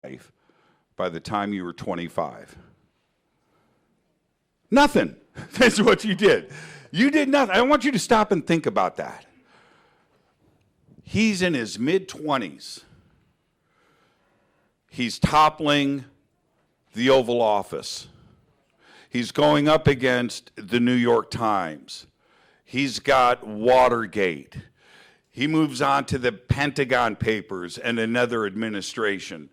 life by the time you were 25? Nothing. That's what you did. You did nothing. I want you to stop and think about that. He's in his mid-20s. He's toppling the Oval Office. He's going up against the New York Times. He's got Watergate. He moves on to the Pentagon Papers and another administration.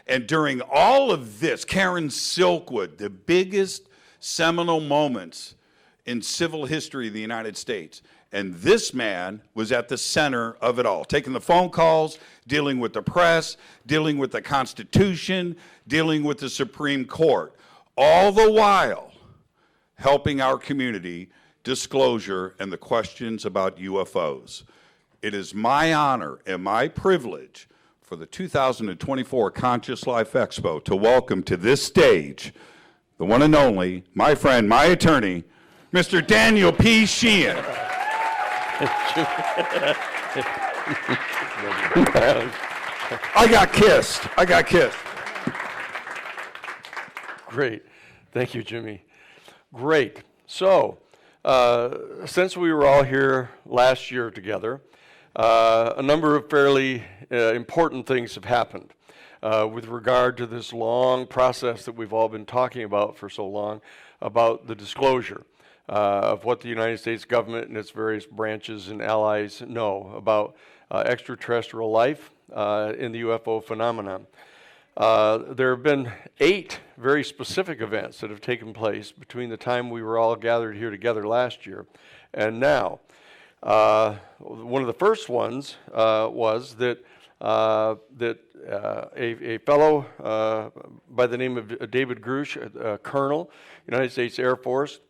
And during all of this, Karen Silkwood, the biggest seminal moments in civil history of the United States. And this man was at the center of it all, taking the phone calls, dealing with the press, dealing with the Constitution, dealing with the Supreme Court, all the while helping our community disclosure and the questions about UFOs. It is my honor and my privilege for the 2024 Conscious Life Expo to welcome to this stage the one and only, my friend, my attorney, Mr. Daniel P. Sheehan. I got kissed. Great. Thank you, Jimmy. Great. So, since we were all here last year together, a number of fairly important things have happened with regard to this long process that we've all been talking about for so long about the disclosure of what the United States government and its various branches and allies know about extraterrestrial life in the UFO phenomenon. There have been 8 very specific events that have taken place between the time we were all gathered here together last year and now. One of the first ones was that a fellow by the name of David Grusch, a colonel, United States Air Force,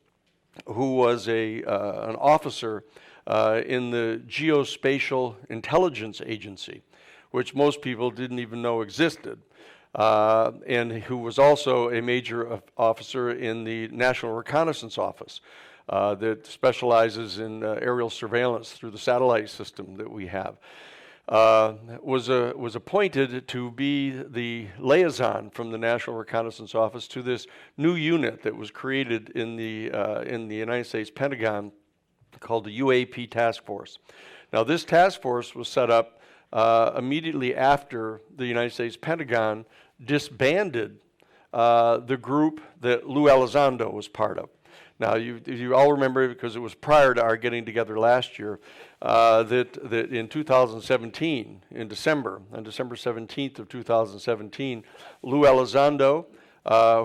who was an officer in the Geospatial Intelligence Agency, which most people didn't even know existed, and who was also a major officer in the National Reconnaissance Office that specializes in aerial surveillance through the satellite system that we have. Was appointed to be the liaison from the National Reconnaissance Office to this new unit that was created in the United States Pentagon called the UAP Task Force. Now, this task force was set up immediately after the United States Pentagon disbanded the group that Lou Elizondo was part of. Now, you all remember, because it was prior to our getting together last year, that in 2017, on December 17th of 2017, Lou Elizondo,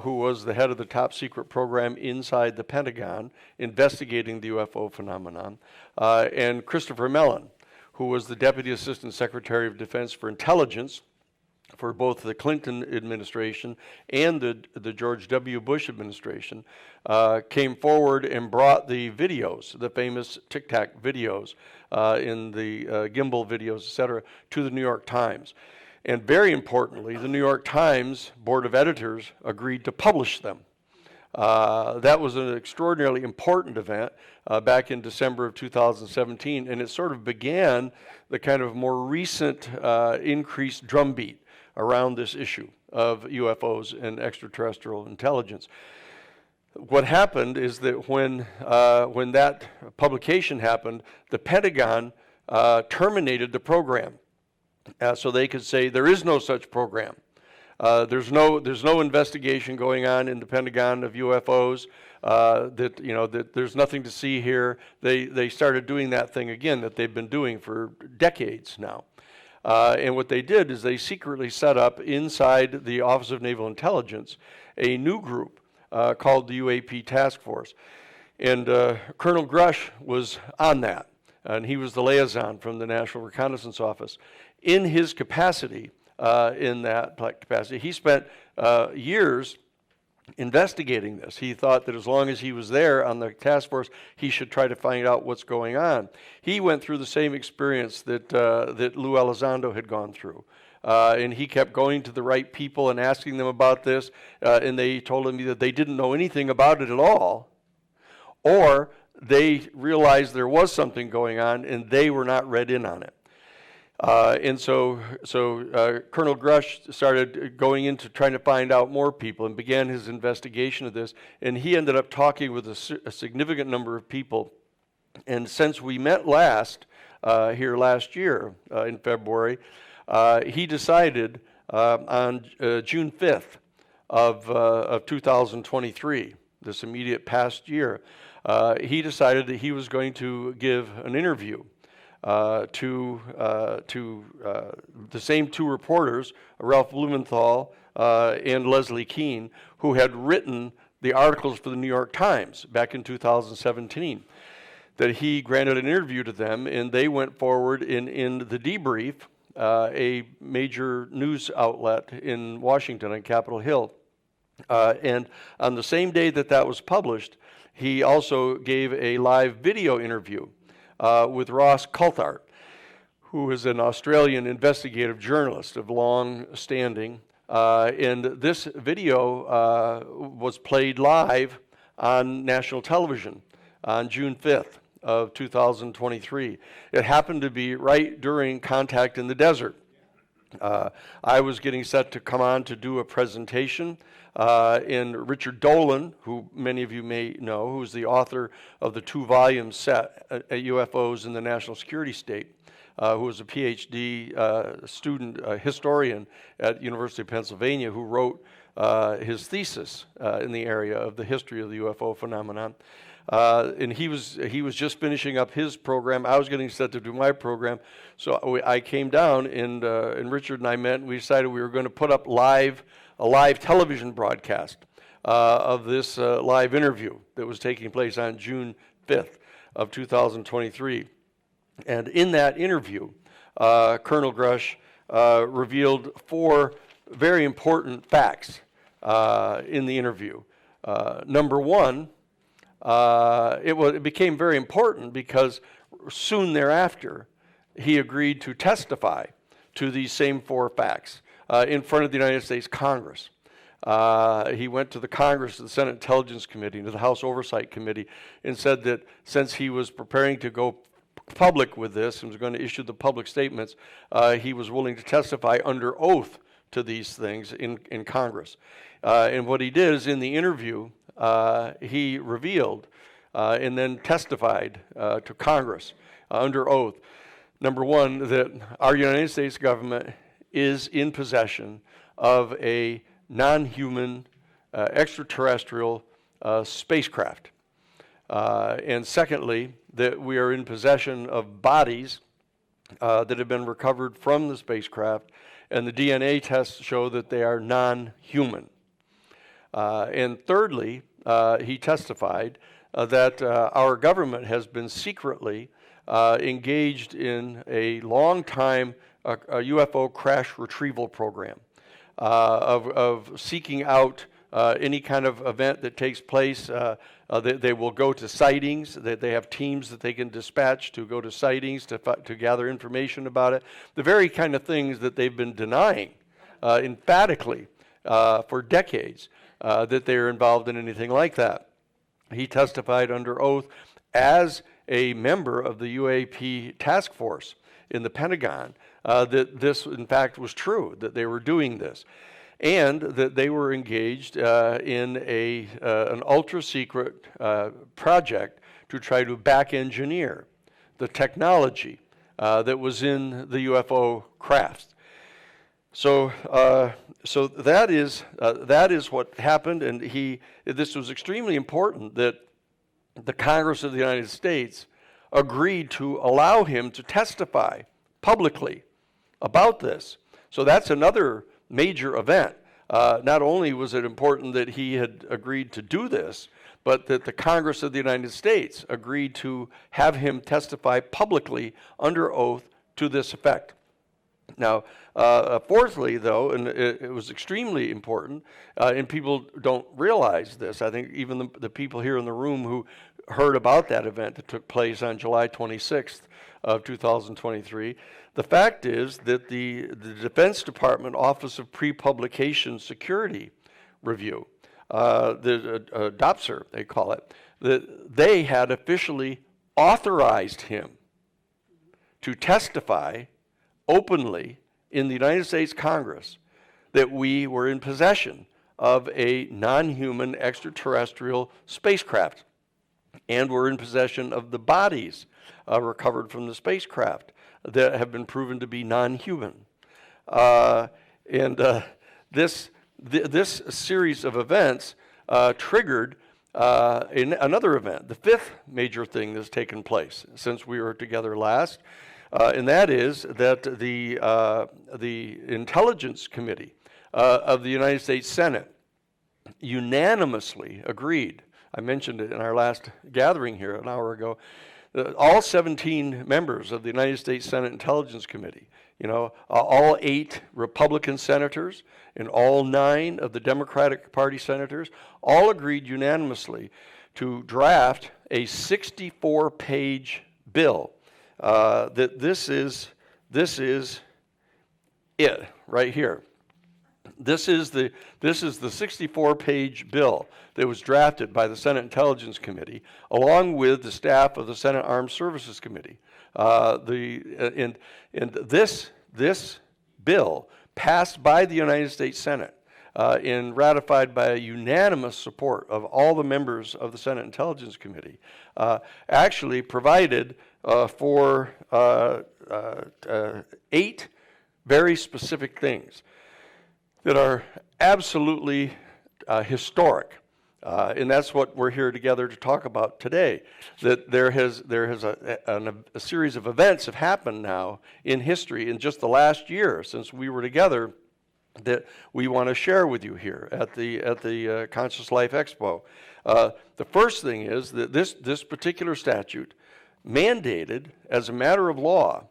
who was the head of the top secret program inside the Pentagon investigating the UFO phenomenon, and Christopher Mellon, who was the Deputy Assistant Secretary of Defense for Intelligence for both the Clinton administration and the George W. Bush administration, came forward and brought the videos, the famous Tic Tac videos in the gimbal videos, et cetera, to the New York Times. And very importantly, the New York Times Board of Editors agreed to publish them. That was an extraordinarily important event back in December of 2017, and it sort of began the kind of more recent increased drumbeat around this issue of UFOs and extraterrestrial intelligence. What happened is that when that publication happened, the Pentagon terminated the program, so they could say there is no such program. There's no investigation going on in the Pentagon of UFOs. That there's nothing to see here. They started doing that thing again that they've been doing for decades now. And what they did is they secretly set up inside the Office of Naval Intelligence a new group called the UAP Task Force. And Colonel Grusch was on that, and he was the liaison from the National Reconnaissance Office. In his capacity, he spent years investigating this. He thought that as long as he was there on the task force, he should try to find out what's going on. He went through the same experience that Lou Elizondo had gone through. And he kept going to the right people and asking them about this, and they told him that they didn't know anything about it at all, or they realized there was something going on and they were not read in on it. And so Colonel Grusch started going into trying to find out more people and began his investigation of this. And he ended up talking with a significant number of people. And since we met last, here last year in February, he decided on June 5th of 2023, this immediate past year, he decided that he was going to give an interview to the same two reporters, Ralph Blumenthal and Leslie Kean, who had written the articles for the New York Times back in 2017. That he granted an interview to them, and they went forward in the debrief, a major news outlet in Washington on Capitol Hill. And on the same day that that was published, he also gave a live video interview with Ross Coulthart, who is an Australian investigative journalist of long standing. And this video was played live on national television on June 5th of 2023. It happened to be right during Contact in the Desert. I was getting set to come on to do a presentation, and Richard Dolan, who many of you may know, who is the author of the 2-volume set at UFOs in the National Security State, who was a PhD student, historian at University of Pennsylvania, who wrote his thesis in the area of the history of the UFO phenomenon. And he was just finishing up his program. I was getting set to do my program, so I came down, and Richard and I met, and we decided we were going to put up a live television broadcast of this live interview that was taking place on June 5th of 2023. And in that interview, Colonel Grusch revealed 4 very important facts in the interview. Number one, it became very important because soon thereafter, he agreed to testify to these same 4 facts in front of the United States Congress. He went to the Congress, to the Senate Intelligence Committee, and to the House Oversight Committee, and said that since he was preparing to go public with this and was going to issue the public statements, he was willing to testify under oath to these things in Congress. And what he did is in the interview, he revealed and then testified to Congress under oath, number one, that our United States government is in possession of a non-human extraterrestrial spacecraft. And secondly, that we are in possession of bodies that have been recovered from the spacecraft, and the DNA tests show that they are non-human. And thirdly, he testified that our government has been secretly engaged in a long-time UFO crash retrieval program of seeking out any kind of event that takes place. They will go to sightings. They have teams that they can dispatch to go to sightings to gather information about it. The very kind of things that they've been denying emphatically for decades, that they're involved in anything like that. He testified under oath as a member of the UAP task force in the Pentagon that this, in fact, was true, that they were doing this, and that they were engaged in an ultra-secret project to try to back-engineer the technology that was in the UFO crafts. So that is what happened, and this was extremely important that the Congress of the United States agreed to allow him to testify publicly about this. So that's another major event. Not only was it important that he had agreed to do this, but that the Congress of the United States agreed to have him testify publicly under oath to this effect. Now, fourthly, though, and it was extremely important, and people don't realize this, I think even the people here in the room who heard about that event that took place on July 26th of 2023, the fact is that the Defense Department Office of Pre-Publication Security Review, the DOPSR, they call it, that they had officially authorized him to testify openly in the United States Congress that we were in possession of a non-human extraterrestrial spacecraft, and were in possession of the bodies recovered from the spacecraft that have been proven to be non-human. This series of events triggered another event, the fifth major thing that's taken place since we were together last, and that is that the Intelligence Committee of the United States Senate unanimously agreed. I mentioned it in our last gathering here an hour ago. All 17 members of the United States Senate Intelligence Committee, all 8 Republican senators and all 9 of the Democratic Party senators, all agreed unanimously to draft a 64-page bill. This is it right here. This is the 64-page bill that was drafted by the Senate Intelligence Committee, along with the staff of the Senate Armed Services Committee. This bill passed by the United States Senate and ratified by unanimous support of all the members of the Senate Intelligence Committee, actually provided for 8 very specific things that are absolutely historic. And that's what we're here together to talk about today. That there has a series of events have happened now in history in just the last year since we were together that we want to share with you here at the Conscious Life Expo. The first thing is that this particular statute mandated, as a matter of law,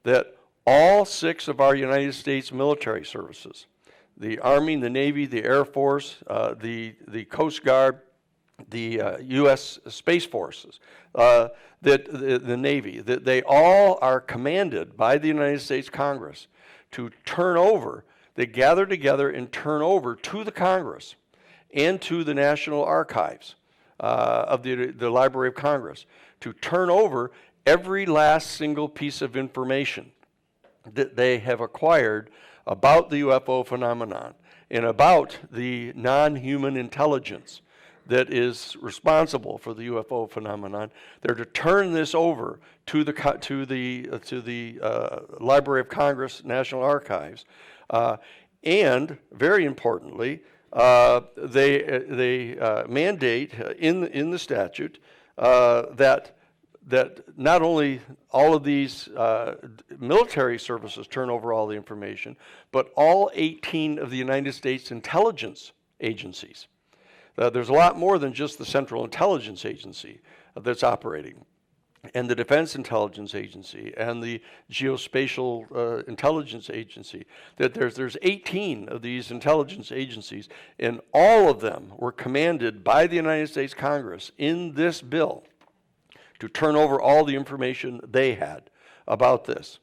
that all 6 of our United States military services, the Army, the Navy, the Air Force, the Coast Guard, the U.S. Space Forces, the Navy, that they all are commanded by the United States Congress to turn over, they gather together and turn over to the Congress and to the National Archives of the Library of Congress, to turn over every last single piece of information that they have acquired about the UFO phenomenon and about the non-human intelligence that is responsible for the UFO phenomenon. They're to turn this over to the Library of Congress, National Archives, and very importantly, they mandate in the statute that not only all of these military services turn over all the information, but all 18 of the United States intelligence agencies. There's a lot more than just the Central Intelligence Agency that's operating, and the Defense Intelligence Agency, and the Geospatial Intelligence Agency. That there's 18 of these intelligence agencies, and all of them were commanded by the United States Congress in this bill to turn over all the information they had about this.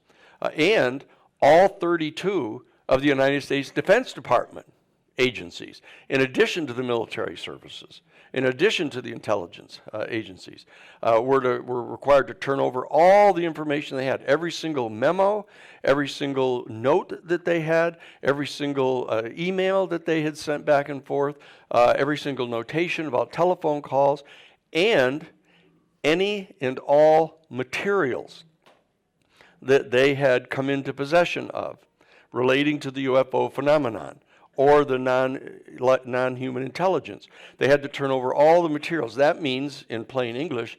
And all 32 of the United States Defense Department agencies, in addition to the military services, in addition to the intelligence agencies, were required to turn over all the information they had, every single memo, every single note that they had, every single email that they had sent back and forth, every single notation about telephone calls, and any and all materials that they had come into possession of relating to the UFO phenomenon or the non-human intelligence. They had to turn over all the materials. That means, in plain English,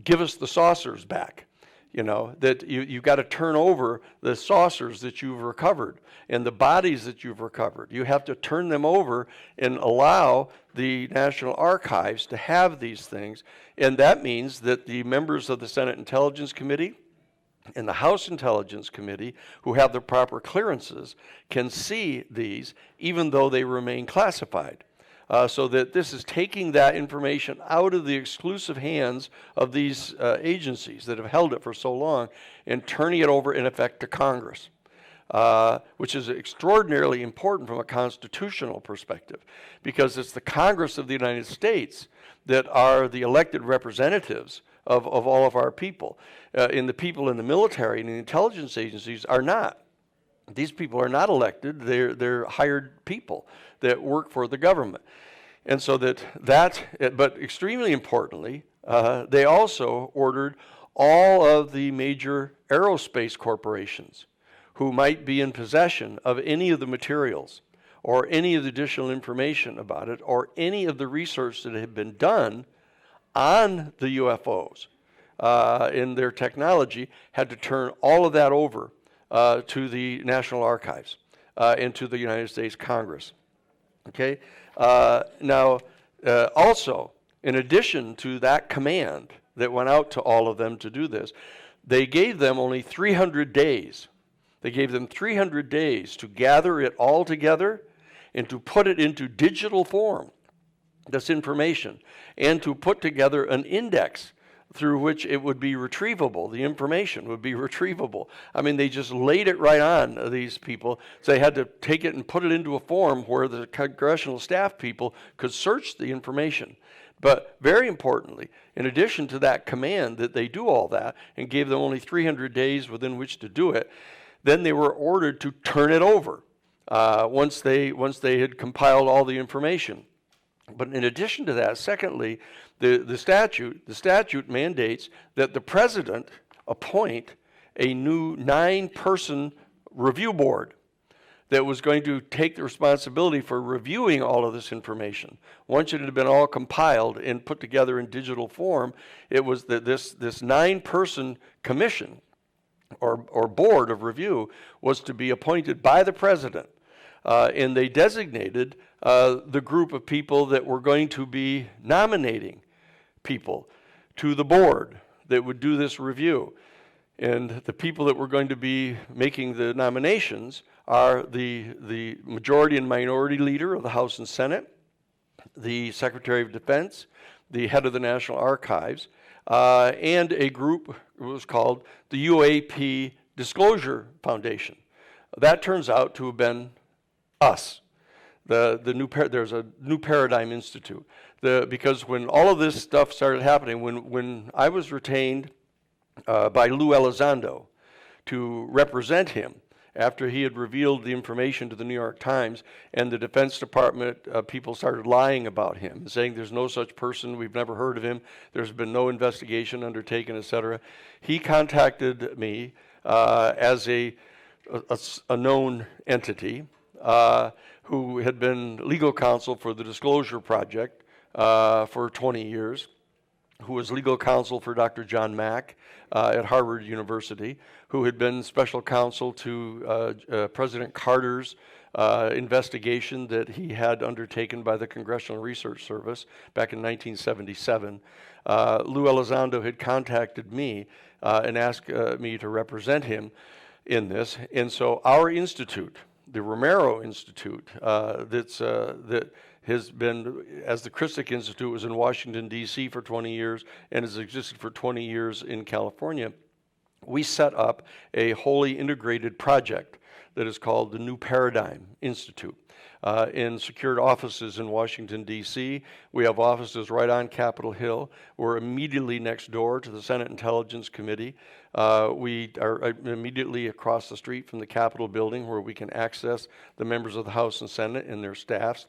give us the saucers back. That you've got to turn over the saucers that you've recovered and the bodies that you've recovered. You have to turn them over and allow the National Archives to have these things. And that means that the members of the Senate Intelligence Committee and the House Intelligence Committee, who have the proper clearances, can see these even though they remain classified. So that this is taking that information out of the exclusive hands of these agencies that have held it for so long and turning it over, in effect, to Congress, which is extraordinarily important from a constitutional perspective, because it's the Congress of the United States that are the elected representatives of all of our people. And the people in the military and the intelligence agencies are not. These people are not elected. They're hired people that work for the government. And so but extremely importantly, they also ordered all of the major aerospace corporations who might be in possession of any of the materials or any of the additional information about it or any of the research that had been done on the UFOs in their technology, had to turn all of that over to the National Archives and to the United States Congress. Okay? Also, in addition to that command that went out to all of them to do this, they gave them only 300 days. They gave them 300 days to gather it all together and to put it into digital form, this information, and to put together an index through which it would be retrievable, the information would be retrievable. I mean, they just laid it right on these people. So they had to take it and put it into a form where the congressional staff people could search the information. But very importantly, in addition to that command that they do all that and gave them only 300 days within which to do it, then they were ordered to turn it over once they had compiled all the information. But in addition to that, secondly, the statute mandates that the president appoint a new 9-person review board that was going to take the responsibility for reviewing all of this information. Once it had been all compiled and put together in digital form, it was this 9-person commission or board of review was to be appointed by the president. And they designated the group of people that were going to be nominating people to the board that would do this review. And the people that were going to be making the nominations are the majority and minority leader of the House and Senate, the Secretary of Defense, the head of the National Archives, and a group was called the UAP Disclosure Foundation. That turns out to have been us. There's a New Paradigm Institute. Because when all of this stuff started happening, when I was retained by Lou Elizondo to represent him after he had revealed the information to the New York Times, and the Defense Department people started lying about him, saying there's no such person, we've never heard of him, there's been no investigation undertaken, etc. He contacted me as a known entity who had been legal counsel for the Disclosure Project for 20 years, who was legal counsel for Dr. John Mack at Harvard University, who had been special counsel to President Carter's investigation that he had undertaken by the Congressional Research Service back in 1977. Lou Elizondo had contacted me and asked me to represent him in this. And so our institute, the Romero Institute, that has been, as the Christic Institute was in Washington, D.C. for 20 years and has existed for 20 years in California, we set up a wholly integrated project that is called the New Paradigm Institute and secured offices in Washington, D.C. We have offices right on Capitol Hill. We're immediately next door to the Senate Intelligence Committee. We are immediately across the street from the Capitol building where we can access the members of the House and Senate and their staffs.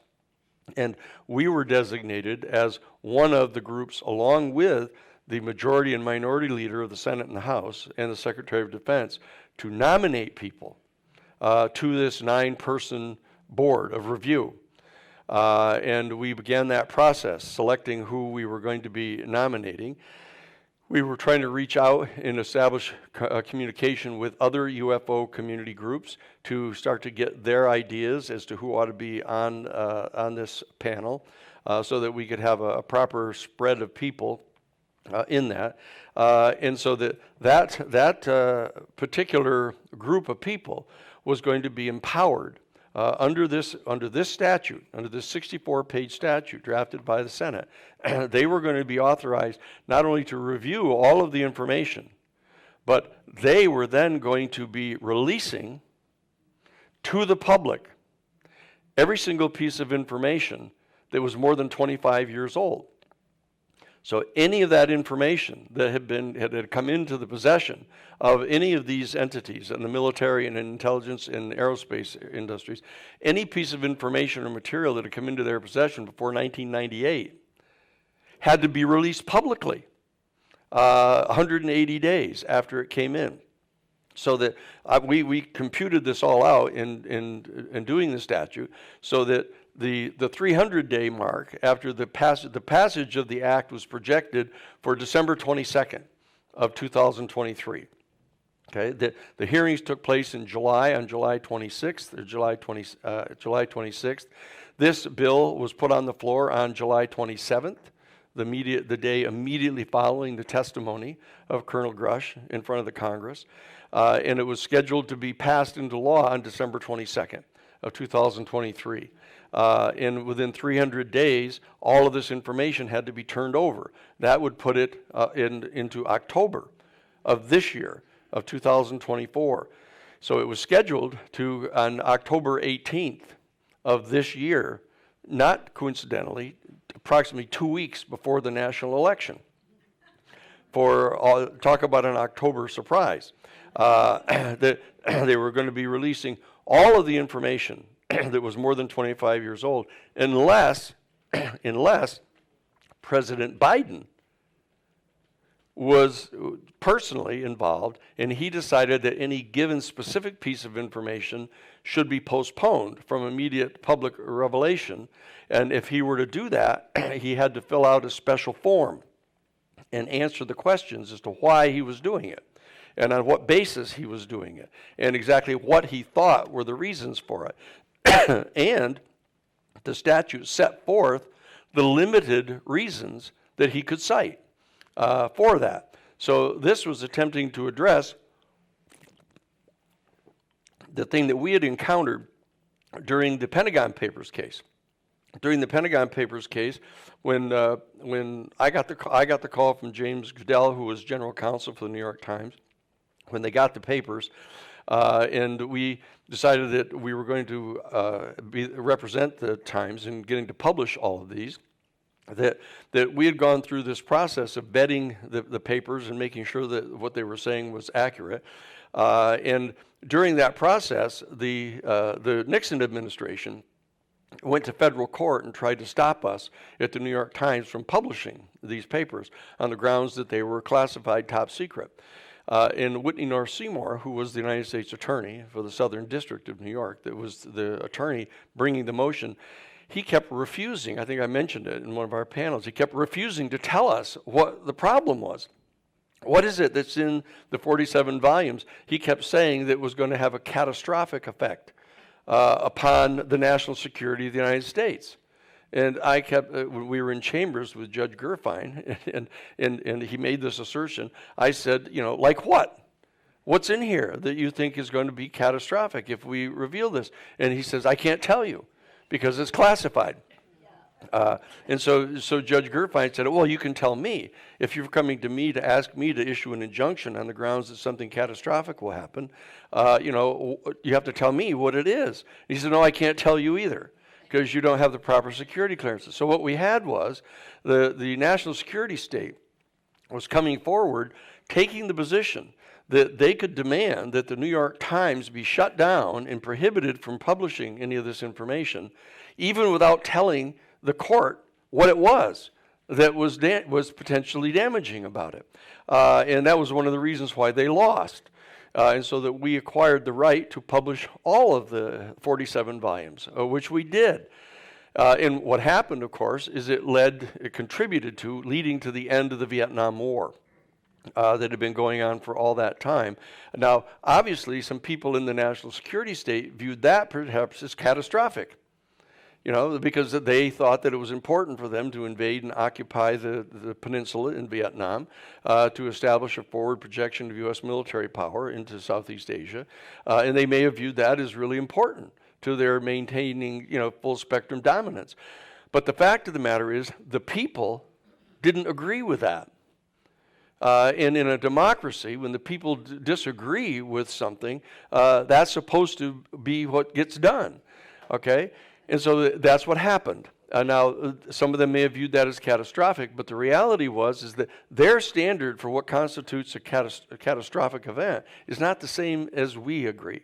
And we were designated as one of the groups, along with the majority and minority leader of the Senate and the House and the Secretary of Defense, to nominate people to this 9-person board of review. And we began that process, selecting who we were going to be nominating. We were trying to reach out and establish communication with other UFO community groups to start to get their ideas as to who ought to be on this panel so that we could have a proper spread of people in that. And so that particular group of people was going to be empowered under this statute, under this 64-page statute drafted by the Senate. They were going to be authorized not only to review all of the information, but they were then going to be releasing to the public every single piece of information that was more than 25 years old. So any of that information that had come into the possession of any of these entities in the military and intelligence and aerospace industries, any piece of information or material that had come into their possession before 1998 had to be released publicly 180 days after it came in. So that we computed this all out in doing the statute, so that the 300-day mark after the passage of the act was projected for December 22nd of 2023. Okay, the hearings took place in July, on July 26th or July 26th. This bill was put on the floor on July 27th, the day immediately following the testimony of Colonel Grusch in front of the Congress, and it was scheduled to be passed into law on December 22nd of 2023. And within 300 days, all of this information had to be turned over. That would put it into October of this year, of 2024. So it was scheduled on October 18th of this year, not coincidentally, approximately 2 weeks before the national election. Talk about an October surprise. That they were going to be releasing all of the information that was more than 25 years old, unless President Biden was personally involved, and he decided that any given specific piece of information should be postponed from immediate public revelation. And if he were to do that, he had to fill out a special form and answer the questions as to why he was doing it, and on what basis he was doing it, and exactly what he thought were the reasons for it. And the statute set forth the limited reasons that he could cite for that. So this was attempting to address the thing that we had encountered during the Pentagon Papers case. During the Pentagon Papers case, when I got the call from James Goodell, who was general counsel for the New York Times, when they got the papers, and we decided that we were going to represent the Times in getting to publish all of these, that we had gone through this process of vetting the papers and making sure that what they were saying was accurate. And during that process, the Nixon administration went to federal court and tried to stop us at the New York Times from publishing these papers on the grounds that they were classified top secret. And Whitney North Seymour, who was the United States Attorney for the Southern District of New York, that was the attorney bringing the motion, he kept refusing, I think I mentioned it in one of our panels, he kept refusing to tell us what the problem was. What is it that's in the 47 volumes? He kept saying that it was going to have a catastrophic effect upon the national security of the United States. And we were in chambers with Judge Gerfine, and he made this assertion. I said, like what? What's in here that you think is going to be catastrophic if we reveal this? And he says, I can't tell you because it's classified. And so Judge Gerfine said, well, you can tell me. If you're coming to me to ask me to issue an injunction on the grounds that something catastrophic will happen, you have to tell me what it is. And he said, no, I can't tell you either, because you don't have the proper security clearances. So what we had was the national security state was coming forward, taking the position that they could demand that the New York Times be shut down and prohibited from publishing any of this information, even without telling the court what it was that was potentially damaging about it. And that was one of the reasons why they lost. And so that we acquired the right to publish all of the 47 volumes, which we did. And what happened, of course, is it contributed to leading to the end of the Vietnam War that had been going on for all that time. Now, obviously, some people in the national security state viewed that perhaps as catastrophic, because they thought that it was important for them to invade and occupy the peninsula in Vietnam, to establish a forward projection of U.S. military power into Southeast Asia. And they may have viewed that as really important to their maintaining, full spectrum dominance. But the fact of the matter is the people didn't agree with that. And in a democracy, when the people disagree with something, that's supposed to be what gets done, okay? And so that's what happened. Now, some of them may have viewed that as catastrophic, but the reality is that their standard for what constitutes a catastrophic event is not the same as we agree.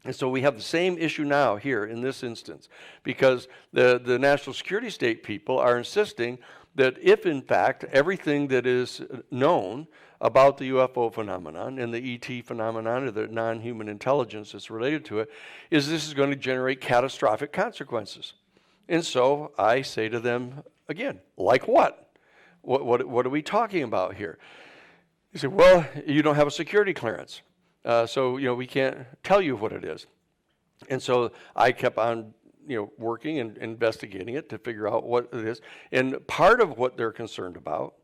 And so we have the same issue now here in this instance, because the national security state people are insisting that if, in fact, everything that is known about the UFO phenomenon and the ET phenomenon, or the non-human intelligence that's related to it, is this is going to generate catastrophic consequences. And so I say to them, again, like what? What are we talking about here? They say, well, you don't have a security clearance, so we can't tell you what it is. And so I kept on working and investigating it to figure out what it is. And part of what they're concerned about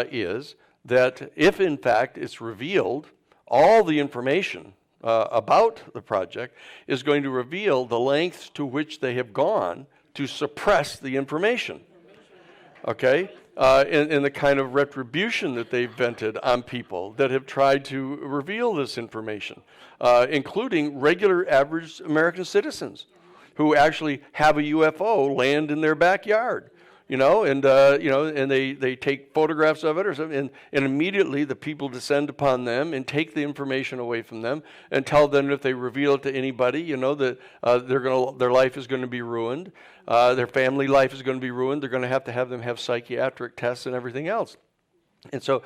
is that if, in fact, it's revealed, all the information about the project is going to reveal the lengths to which they have gone to suppress the information, okay? And the kind of retribution that they've vented on people that have tried to reveal this information, including regular average American citizens who actually have a UFO land in their backyard, and they take photographs of it or something, and immediately the people descend upon them and take the information away from them and tell them if they reveal it to anybody, that their life is going to be ruined, their family life is going to be ruined. They're going to have them have psychiatric tests and everything else. And so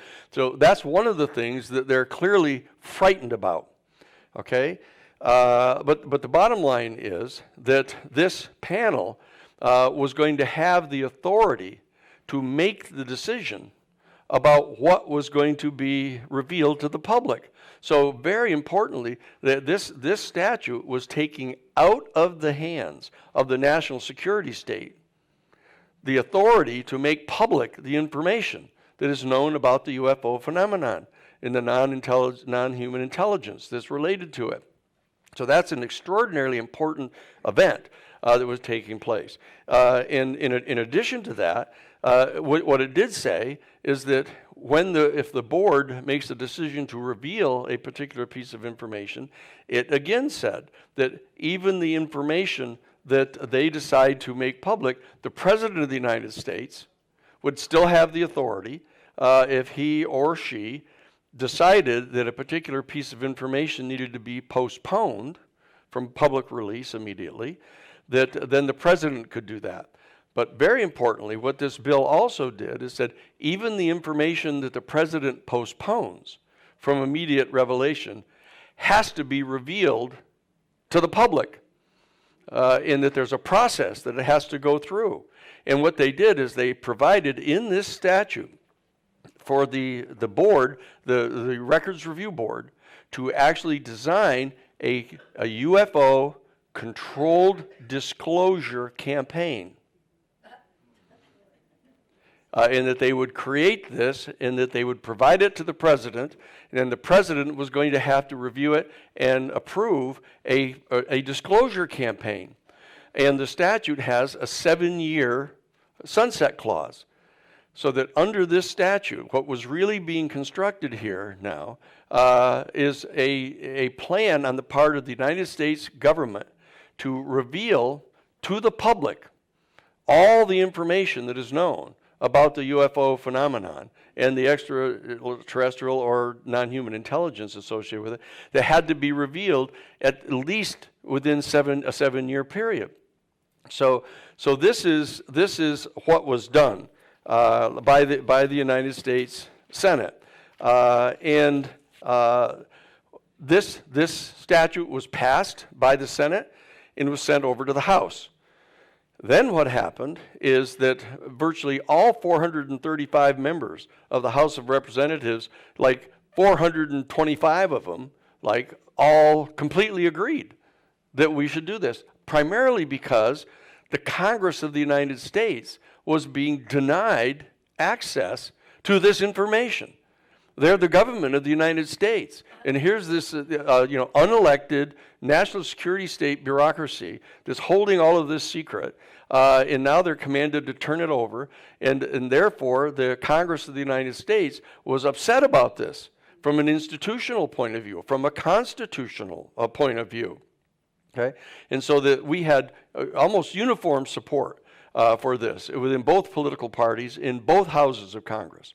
that's one of the things that they're clearly frightened about. Okay, but the bottom line is that this panel was going to have the authority to make the decision about what was going to be revealed to the public. So very importantly, that this statute was taking out of the hands of the national security state the authority to make public the information that is known about the UFO phenomenon and the non-human intelligence that's related to it. So that's an extraordinarily important event that was taking place. In addition to that, what it did say is that if the board makes a decision to reveal a particular piece of information, it again said that even the information that they decide to make public, the President of the United States would still have the authority if he or she decided that a particular piece of information needed to be postponed from public release immediately, that then the president could do that. But very importantly, what this bill also did is that even the information that the president postpones from immediate revelation has to be revealed to the public, in that there's a process that it has to go through. And what they did is they provided in this statute for the board, the Records Review Board, to actually design a UFO controlled disclosure campaign. And that they would create this, and that they would provide it to the president, and then the president was going to have to review it and approve a disclosure campaign. And the statute has a 7-year sunset clause. So that under this statute, what was really being constructed here now is a plan on the part of the United States government to reveal to the public all the information that is known about the UFO phenomenon and the extraterrestrial or non-human intelligence associated with it that had to be revealed at least within a 7-year period. So this is what was done by the United States Senate, and this statute was passed by the Senate and was sent over to the House. Then what happened is that virtually all 435 members of the House of Representatives, like 425 of them, like all completely agreed that we should do this, primarily because the Congress of the United States was being denied access to this information. They're the government of the United States. And here's this unelected national security state bureaucracy that's holding all of this secret, and now they're commanded to turn it over, and therefore the Congress of the United States was upset about this from an institutional point of view, from a constitutional point of view. Okay, and so that we had almost uniform support for this within both political parties in both houses of Congress.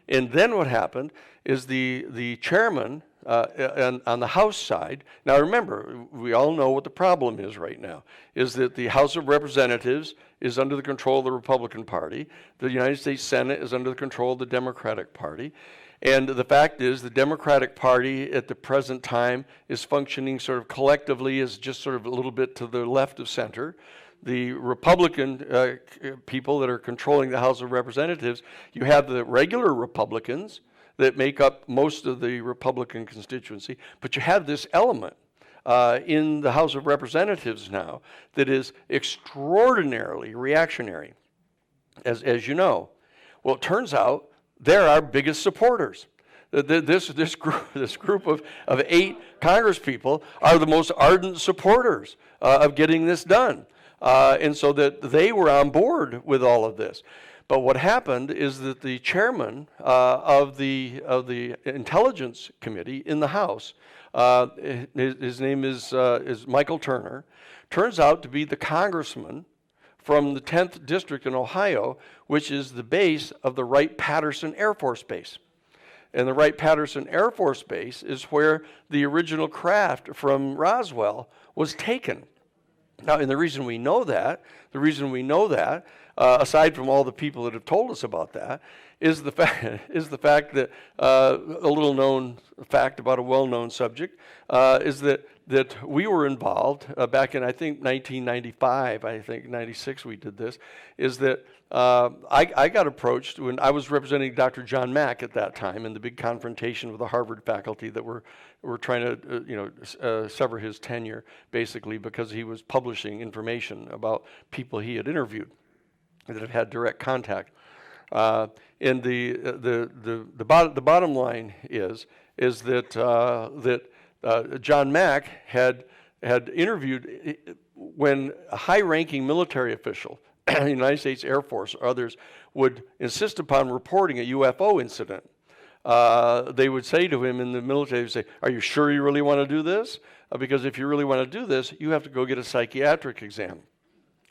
And then what happened is the chairman on the House side. Now remember, we all know what the problem is right now, is that the House of Representatives is under the control of the Republican Party. The United States Senate is under the control of the Democratic Party. And the fact is the Democratic Party at the present time is functioning sort of collectively as just sort of a little bit to the left of center. The Republican people that are controlling the House of Representatives, you have the regular Republicans that make up most of the Republican constituency, but you have this element in the House of Representatives now that is extraordinarily reactionary, as you know. Well, it turns out they're our biggest supporters. This group of 8 Congresspeople are the most ardent supporters of getting this done. And so that they were on board with all of this. But what happened is that the chairman of the Intelligence Committee in the House, his name is Michael Turner, turns out to be the congressman from the 10th District in Ohio, which is the base of the Wright-Patterson Air Force Base. And the Wright-Patterson Air Force Base is where the original craft from Roswell was taken. Now, and the reason we know that, aside from all the people that have told us about that, is the fact that a little known fact about a well-known subject is that we were involved back in, I think, 1995, 96 we did this, is that I got approached when I was representing Dr. John Mack at that time in the big confrontation with the Harvard faculty that were trying to sever his tenure, basically, because he was publishing information about people he had interviewed that have had direct contact. And the bottom line is that John Mack had interviewed when a high-ranking military official, the United States Air Force or others, would insist upon reporting a UFO incident. They would say to him in the military, they would say, "Are you sure you really want to do this? Because if you really want to do this, you have to go get a psychiatric exam,"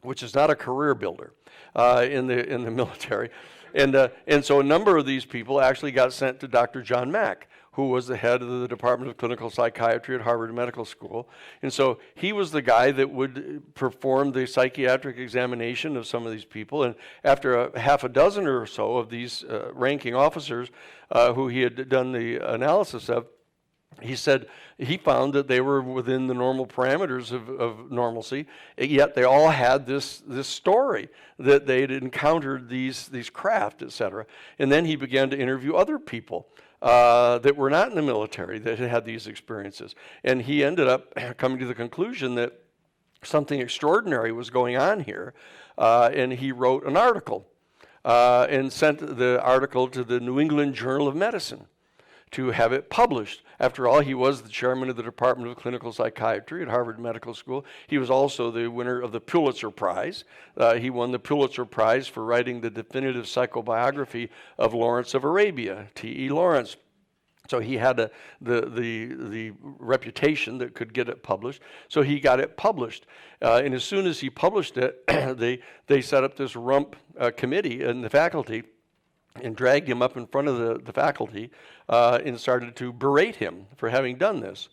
which is not a career builder in the military. And so a number of these people actually got sent to Dr. John Mack, who was the head of the Department of Clinical Psychiatry at Harvard Medical School. And so he was the guy that would perform the psychiatric examination of some of these people. And after a half a dozen or so of these ranking officers who he had done the analysis of, he said he found that they were within the normal parameters of normalcy, yet they all had this story that they'd encountered these craft, etc. And then he began to interview other people that were not in the military that had these experiences. And he ended up coming to the conclusion that something extraordinary was going on here, and he wrote an article and sent the article to the New England Journal of Medicine to have it published. After all, he was the chairman of the Department of Clinical Psychiatry at Harvard Medical School. He was also the winner of the Pulitzer Prize. He won the Pulitzer Prize for writing the definitive psychobiography of Lawrence of Arabia, T.E. Lawrence. So he had the reputation that could get it published. So he got it published. And as soon as he published it, they set up this rump committee in the faculty and dragged him up in front of the faculty and started to berate him for having done this.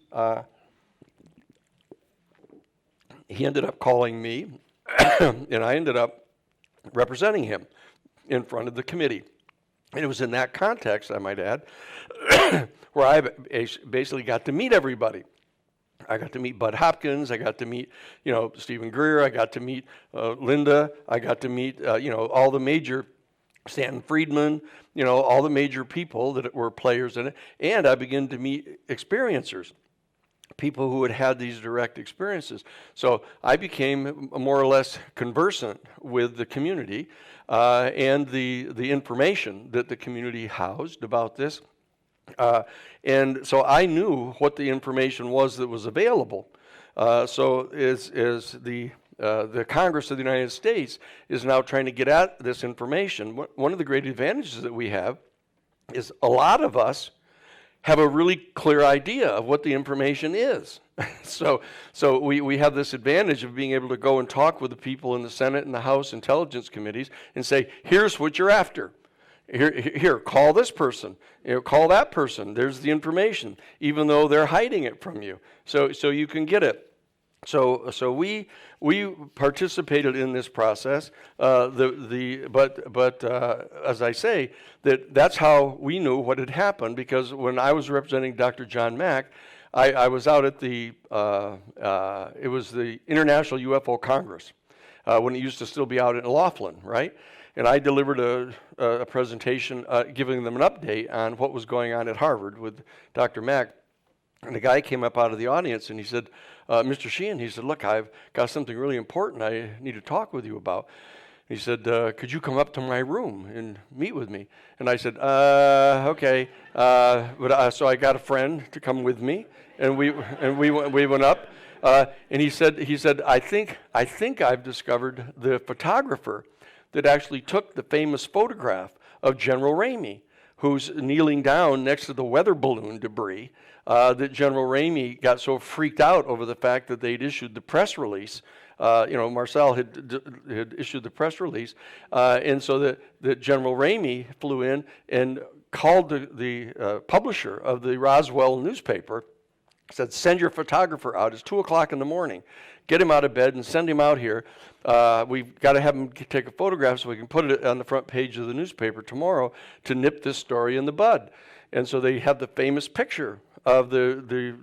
He ended up calling me, and I ended up representing him in front of the committee. And it was in that context, I might add, where I basically got to meet everybody. I got to meet Bud Hopkins. I got to meet, Stephen Greer. I got to meet Linda. I got to meet, all the major, Stanton Friedman, all the major people that were players in it. And I began to meet experiencers, people who had had these direct experiences. So I became more or less conversant with the community and the information that the community housed about this. And so I knew what the information was that was available. So as the Congress of the United States is now trying to get at this information, one of the great advantages that we have is a lot of us have a really clear idea of what the information is. So we have this advantage of being able to go and talk with the people in the Senate and the House Intelligence Committees and say, here's what you're after. Here, call this person, call that person. There's the information, even though they're hiding it from you. So you can get it. So we participated in this process. But as I say, that's how we knew what had happened, because when I was representing Dr. John Mack, I was out at it was the International UFO Congress, when it used to still be out in Laughlin, right? And I delivered a presentation giving them an update on what was going on at Harvard with Dr. Mack. And the guy came up out of the audience and he said, Mr. Sheehan, he said, look, I've got something really important I need to talk with you about. He said, could you come up to my room and meet with me? And I said, okay. So I got a friend to come with me, and we went up. And he said, I think I've discovered the photographer that actually took the famous photograph of General Ramey, who's kneeling down next to the weather balloon debris, that General Ramey got so freaked out over the fact that they'd issued the press release. Marcel had issued the press release, and so that General Ramey flew in and called the publisher of the Roswell newspaper, said, send your photographer out. It's 2 o'clock in the morning. Get him out of bed and send him out here. We've got to have him take a photograph so we can put it on the front page of the newspaper tomorrow to nip this story in the bud. And so they have the famous picture of the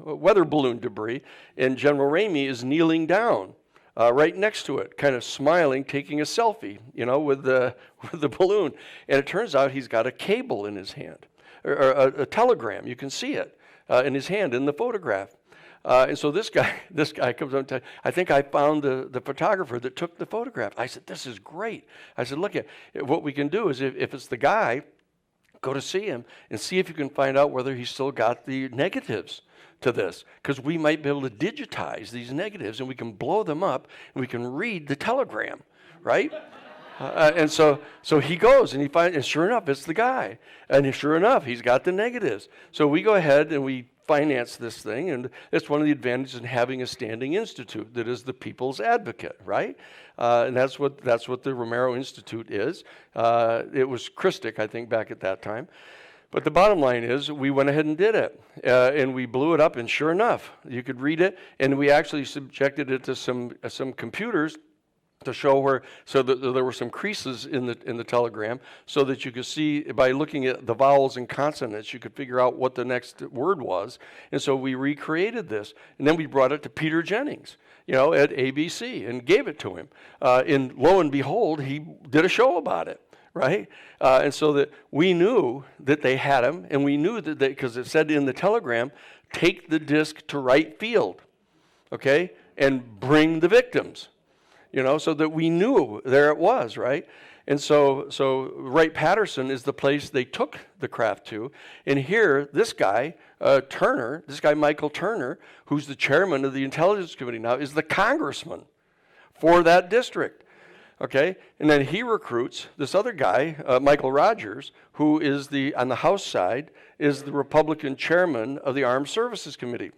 weather balloon debris, and General Ramey is kneeling down right next to it, kind of smiling, taking a selfie, with the balloon. And it turns out he's got a cable in his hand, or a telegram. You can see it in his hand in the photograph. And so this guy comes up and tells, I think I found the photographer that took the photograph. I said, this is great. I said, look, what we can do is if it's the guy, go to see him and see if you can find out whether he's still got the negatives to this, because we might be able to digitize these negatives and we can blow them up and we can read the telegram, right? And so he goes and he finds, and sure enough, it's the guy. And sure enough, he's got the negatives. So we go ahead and we finance this thing, and it's one of the advantages in having a standing institute that is the people's advocate, right? And that's what the Romero Institute is. It was Christic, I think, back at that time. But the bottom line is we went ahead and did it, and we blew it up, and sure enough, you could read it, and we actually subjected it to some computers to show so that there were some creases in the telegram, so that you could see by looking at the vowels and consonants, you could figure out what the next word was. And so we recreated this, and then we brought it to Peter Jennings, at ABC, and gave it to him. And lo and behold, he did a show about it, right? And so that we knew that they had him, and we knew that because it said in the telegram, take the disc to right field, okay, and bring the victims. So that we knew there it was, right? And so Wright-Patterson is the place they took the craft to. And here, this guy, Michael Turner, who's the chairman of the Intelligence Committee now, is the congressman for that district, okay? And then he recruits this other guy, Michael Rogers, who is on the House side, is the Republican chairman of the Armed Services Committee.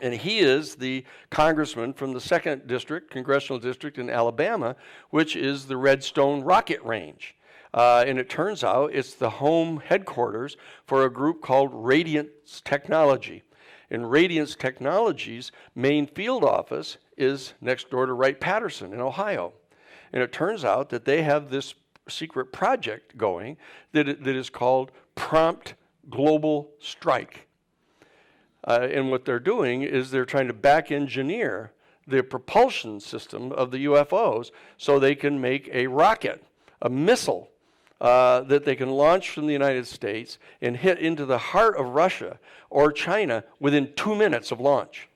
And he is the congressman from the 2nd District, Congressional District in Alabama, which is the Redstone Rocket Range. And it turns out it's the home headquarters for a group called Radiance Technology. And Radiance Technology's main field office is next door to Wright-Patterson in Ohio. And it turns out that they have this secret project going that is called Prompt Global Strike. And what they're doing is they're trying to back engineer the propulsion system of the UFOs so they can make a rocket, a missile, that they can launch from the United States and hit into the heart of Russia or China within 2 minutes of launch.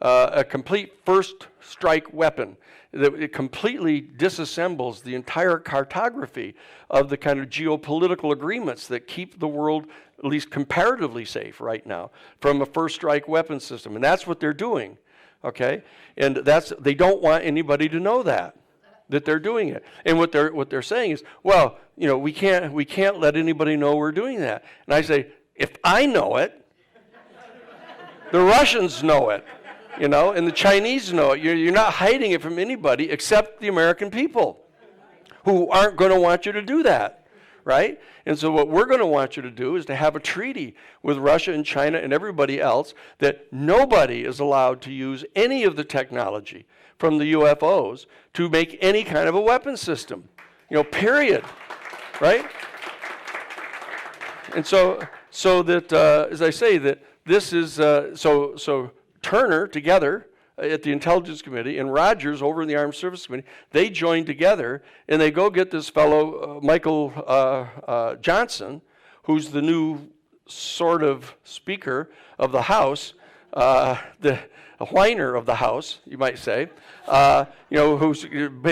A complete first strike weapon that it completely disassembles the entire cartography of the kind of geopolitical agreements that keep the world at least comparatively safe right now from a first strike weapon system. And that's what they're doing, okay? And they don't want anybody to know that. that they're doing it. And what they're saying is, well, we can't let anybody know we're doing that. And I say, if I know it, the Russians know it, and the Chinese know it. You're not hiding it from anybody except the American people, who aren't going to want you to do that, right? And so what we're going to want you to do is to have a treaty with Russia and China and everybody else that nobody is allowed to use any of the technology from the UFOs to make any kind of a weapon system, period, right? And so that, as I say, that this is, so Turner together at the Intelligence Committee and Rogers over in the Armed Services Committee, they join together and they go get this fellow, Michael Johnson, who's the new sort of Speaker of the House, the whiner of the House, you might say, who's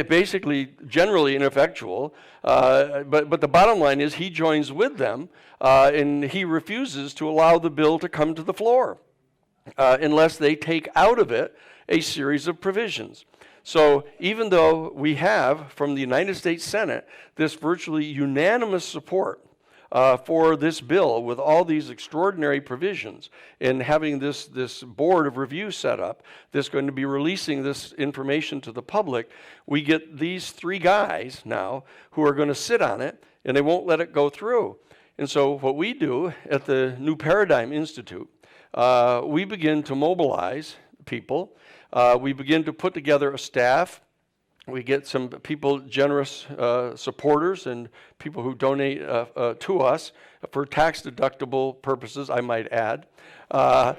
basically generally ineffectual. But the bottom line is he joins with them, and he refuses to allow the bill to come to the floor unless they take out of it a series of provisions. So even though we have from the United States Senate this virtually unanimous support for this bill with all these extraordinary provisions and having this board of review set up that's going to be releasing this information to the public, we get these three guys now who are going to sit on it and they won't let it go through. And so what we do at the New Paradigm Institute, we begin to mobilize people. We begin to put together a staff. We get some people, generous supporters and people who donate to us for tax-deductible purposes, I might add. So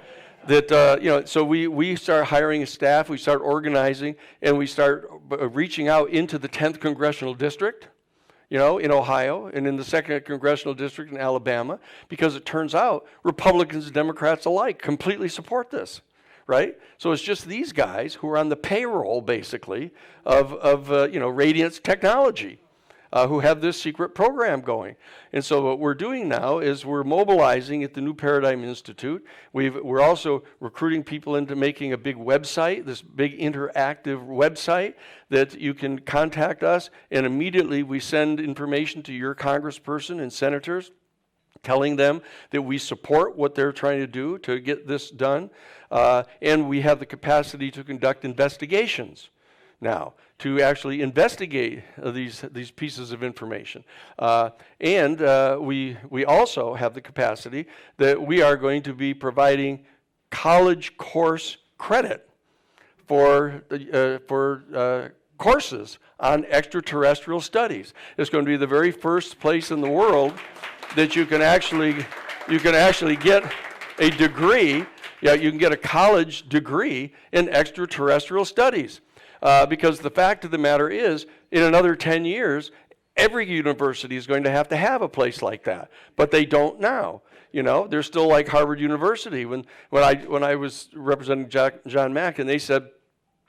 we start hiring a staff, we start organizing, and we start reaching out into the 10th Congressional District, in Ohio, and in the 2nd Congressional District in Alabama, because it turns out Republicans and Democrats alike completely support this. Right? So it's just these guys who are on the payroll, basically, of Radiance Technology, who have this secret program going. And so what we're doing now is we're mobilizing at the New Paradigm Institute. We're also recruiting people into making a big website, this big interactive website that you can contact us, and immediately we send information to your congressperson and senators, telling them that we support what they're trying to do to get this done. And we have the capacity to conduct investigations now, to actually investigate these pieces of information. And we also have the capacity that we are going to be providing college course credit for courses on extraterrestrial studies. It's going to be the very first place in the world that you can actually get a degree. Yeah, you can get a college degree in extraterrestrial studies. Because the fact of the matter is, in another 10 years, every university is going to have a place like that. But they don't now. They're still like Harvard University. When I was representing John Mack, and they said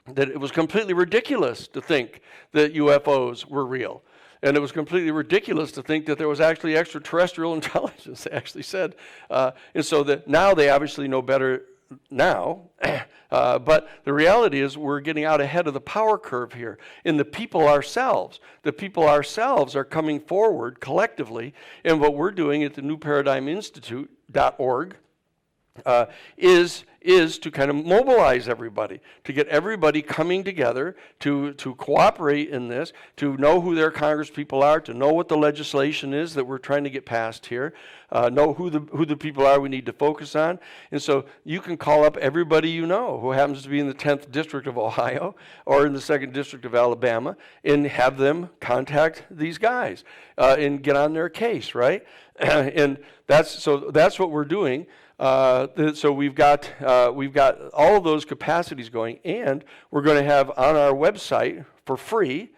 that it was completely ridiculous to think that UFOs were real. And it was completely ridiculous to think that there was actually extraterrestrial intelligence, they actually said. And so that now they obviously know better now. But the reality is we're getting out ahead of the power curve here. And the people ourselves are coming forward collectively. And what we're doing at the newparadigminstitute.org is to kind of mobilize everybody, to get everybody coming together to cooperate in this, to know who their congresspeople are, to know what the legislation is that we're trying to get passed here, know who the people are we need to focus on. And so you can call up everybody you know who happens to be in the 10th District of Ohio or in the 2nd District of Alabama and have them contact these guys and get on their case, right? And that's what we're doing. So we've got all of those capacities going, and we're going to have on our website for free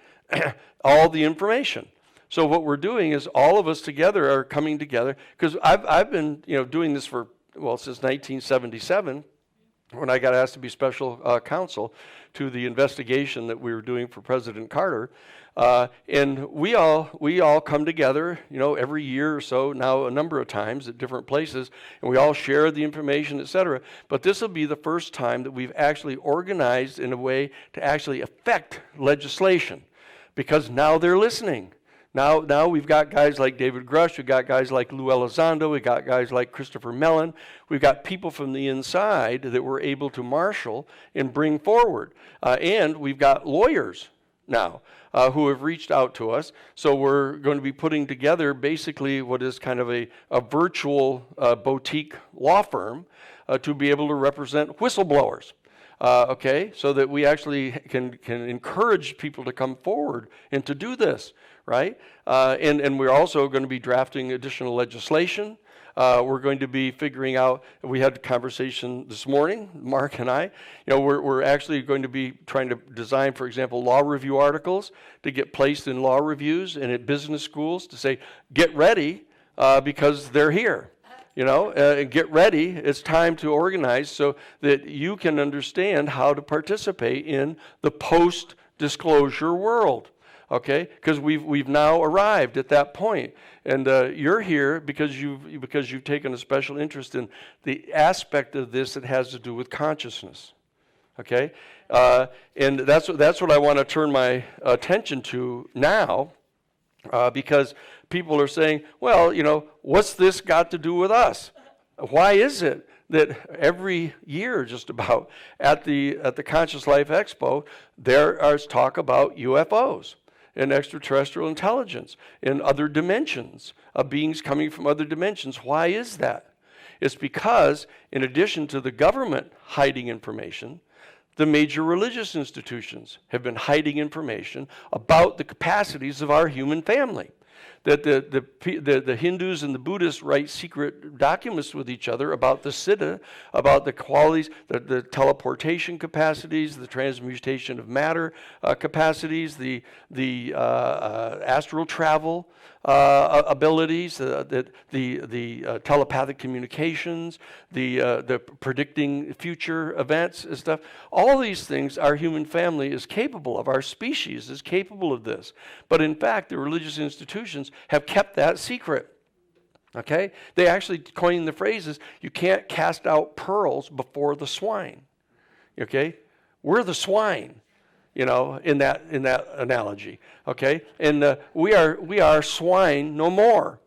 all the information. So what we're doing is all of us together are coming together, because I've been doing this since 1977, when I got asked to be special counsel to the investigation that we were doing for President Carter. And we all come together, every year or so, now a number of times at different places, and we all share the information, etc. But this will be the first time that we've actually organized in a way to actually affect legislation. because now they're listening. Now we've got guys like David Grusch, we've got guys like Lou Elizondo, we've got guys like Christopher Mellon, we've got people from the inside that we're able to marshal and bring forward. And we've got lawyers now who have reached out to us. So we're going to be putting together basically what is kind of a virtual boutique law firm to be able to represent whistleblowers. Okay, so that we actually can encourage people to come forward and to do this, right? And we're also going to be drafting additional legislation. We're going to be figuring out, we had a conversation this morning, Mark and I, we're actually going to be trying to design, for example, law review articles to get placed in law reviews and at business schools to say, get ready because they're here. Get ready. It's time to organize so that you can understand how to participate in the post-disclosure world. Okay, because we've now arrived at that point, and you're here because you've taken a special interest in the aspect of this that has to do with consciousness. Okay, and that's what I want to turn my attention to now, because people are saying, well, what's this got to do with us? Why is it that every year just about at the Conscious Life Expo there is talk about UFOs and extraterrestrial intelligence and other dimensions, beings coming from other dimensions? Why is that? It's because in addition to the government hiding information, the major religious institutions have been hiding information about the capacities of our human family. That the Hindus and the Buddhists write secret documents with each other about the siddha, about the qualities, the teleportation capacities, the transmutation of matter capacities, the astral travel abilities, the telepathic communications, the predicting future events and stuff. All these things our human family is capable of, our species is capable of this. But in fact, the religious institutions have kept that secret. Okay? They actually coined the phrases, you can't cast out pearls before the swine. Okay? We're the swine. In that analogy, okay, and we are swine no more.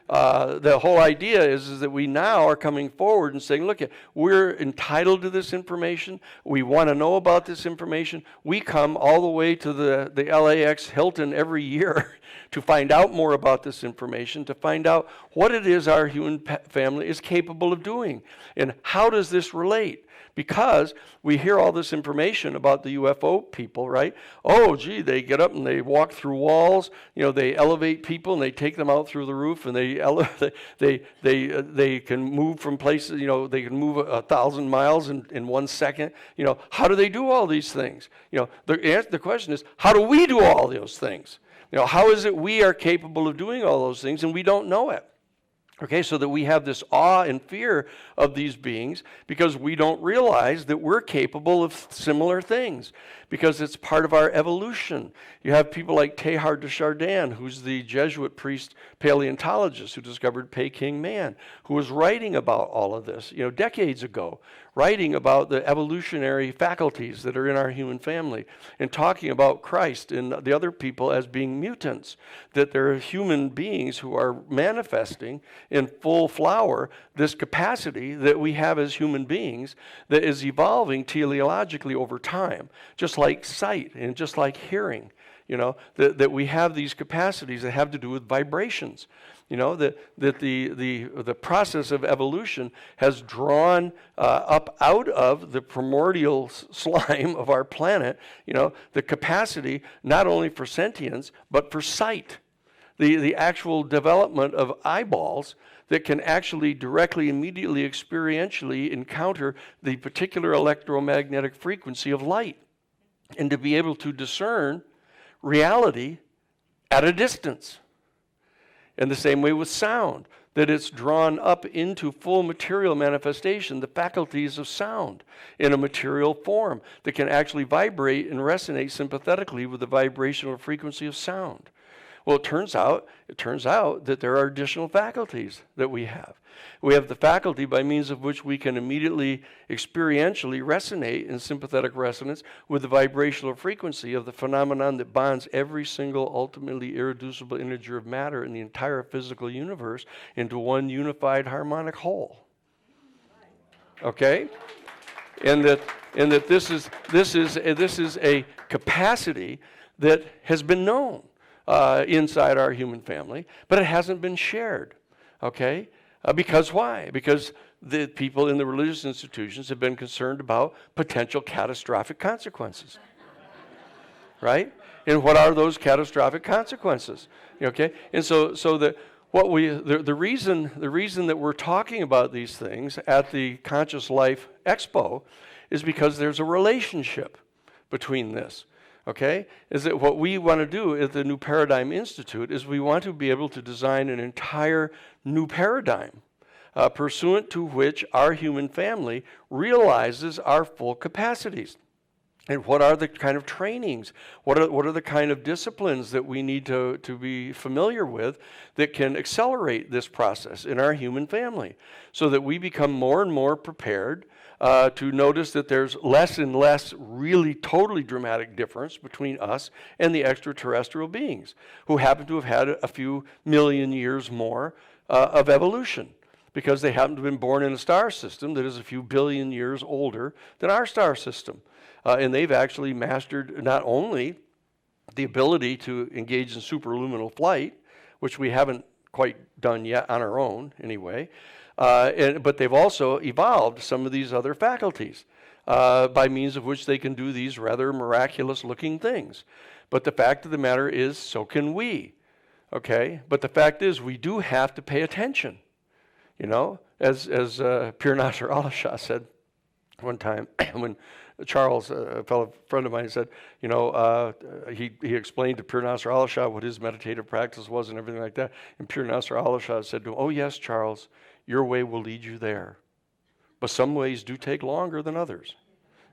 The whole idea is that we now are coming forward and saying, look, we're entitled to this information. We want to know about this information. We come all the way to the LAX Hilton every year to find out more about this information, to find out what it is our human family is capable of doing, and how does this relate. Because we hear all this information about the UFO people, right? Oh, gee, they get up and they walk through walls. They elevate people and they take them out through the roof, and they can move from places. They can move 1,000 miles in 1 second. How do they do all these things? The question is, how do we do all those things? How is it we are capable of doing all those things and we don't know it? Okay, so that we have this awe and fear of these beings because we don't realize that we're capable of similar things because it's part of our evolution. You have people like Teilhard de Chardin, who's the Jesuit priest paleontologist who discovered Peking man, who was writing about all of this, decades ago, writing about the evolutionary faculties that are in our human family and talking about Christ and the other people as being mutants, that they're human beings who are manifesting in full flower this capacity that we have as human beings that is evolving teleologically over time, just like sight and just like hearing, that we have these capacities that have to do with vibrations. That the process of evolution has drawn up out of the primordial slime of our planet, the capacity not only for sentience, but for sight. The actual development of eyeballs that can actually directly, immediately, experientially encounter the particular electromagnetic frequency of light, and to be able to discern reality at a distance. And the same way with sound, that it's drawn up into full material manifestation, the faculties of sound in a material form that can actually vibrate and resonate sympathetically with the vibrational frequency of sound. Well, it turns out that there are additional faculties that we have. We have the faculty by means of which we can immediately experientially resonate in sympathetic resonance with the vibrational frequency of the phenomenon that bonds every single ultimately irreducible integer of matter in the entire physical universe into one unified harmonic whole. Okay? And that this is a capacity that has been known inside our human family, but it hasn't been shared. Okay? Because why? Because the people in the religious institutions have been concerned about potential catastrophic consequences. Right? And what are those catastrophic consequences? Okay? And so the reason that we're talking about these things at the Conscious Life Expo is because there's a relationship between this. Okay? Is that what we want to do at the New Paradigm Institute is we want to be able to design an entire new paradigm pursuant to which our human family realizes our full capacities. And what are the kind of trainings? What are the kind of disciplines that we need to be familiar with that can accelerate this process in our human family so that we become more and more prepared to notice that there's less and less really totally dramatic difference between us and the extraterrestrial beings who happen to have had a few million years more of evolution because they happen to have been born in a star system that is a few billion years older than our star system. And they've actually mastered not only the ability to engage in superluminal flight, which we haven't quite done yet on our own anyway, but they've also evolved some of these other faculties by means of which they can do these rather miraculous looking things. But the fact of the matter is, so can we. Okay? But the fact is, we do have to pay attention. You know, as Pir Nasser Allah-Shah said one time when Charles, a fellow friend of mine, said, you know, he explained to Pir Nasser Allah-Shah what his meditative practice was and everything like that. And Pir Nasser Allah-Shah said to him, oh yes, Charles, your way will lead you there. But some ways do take longer than others.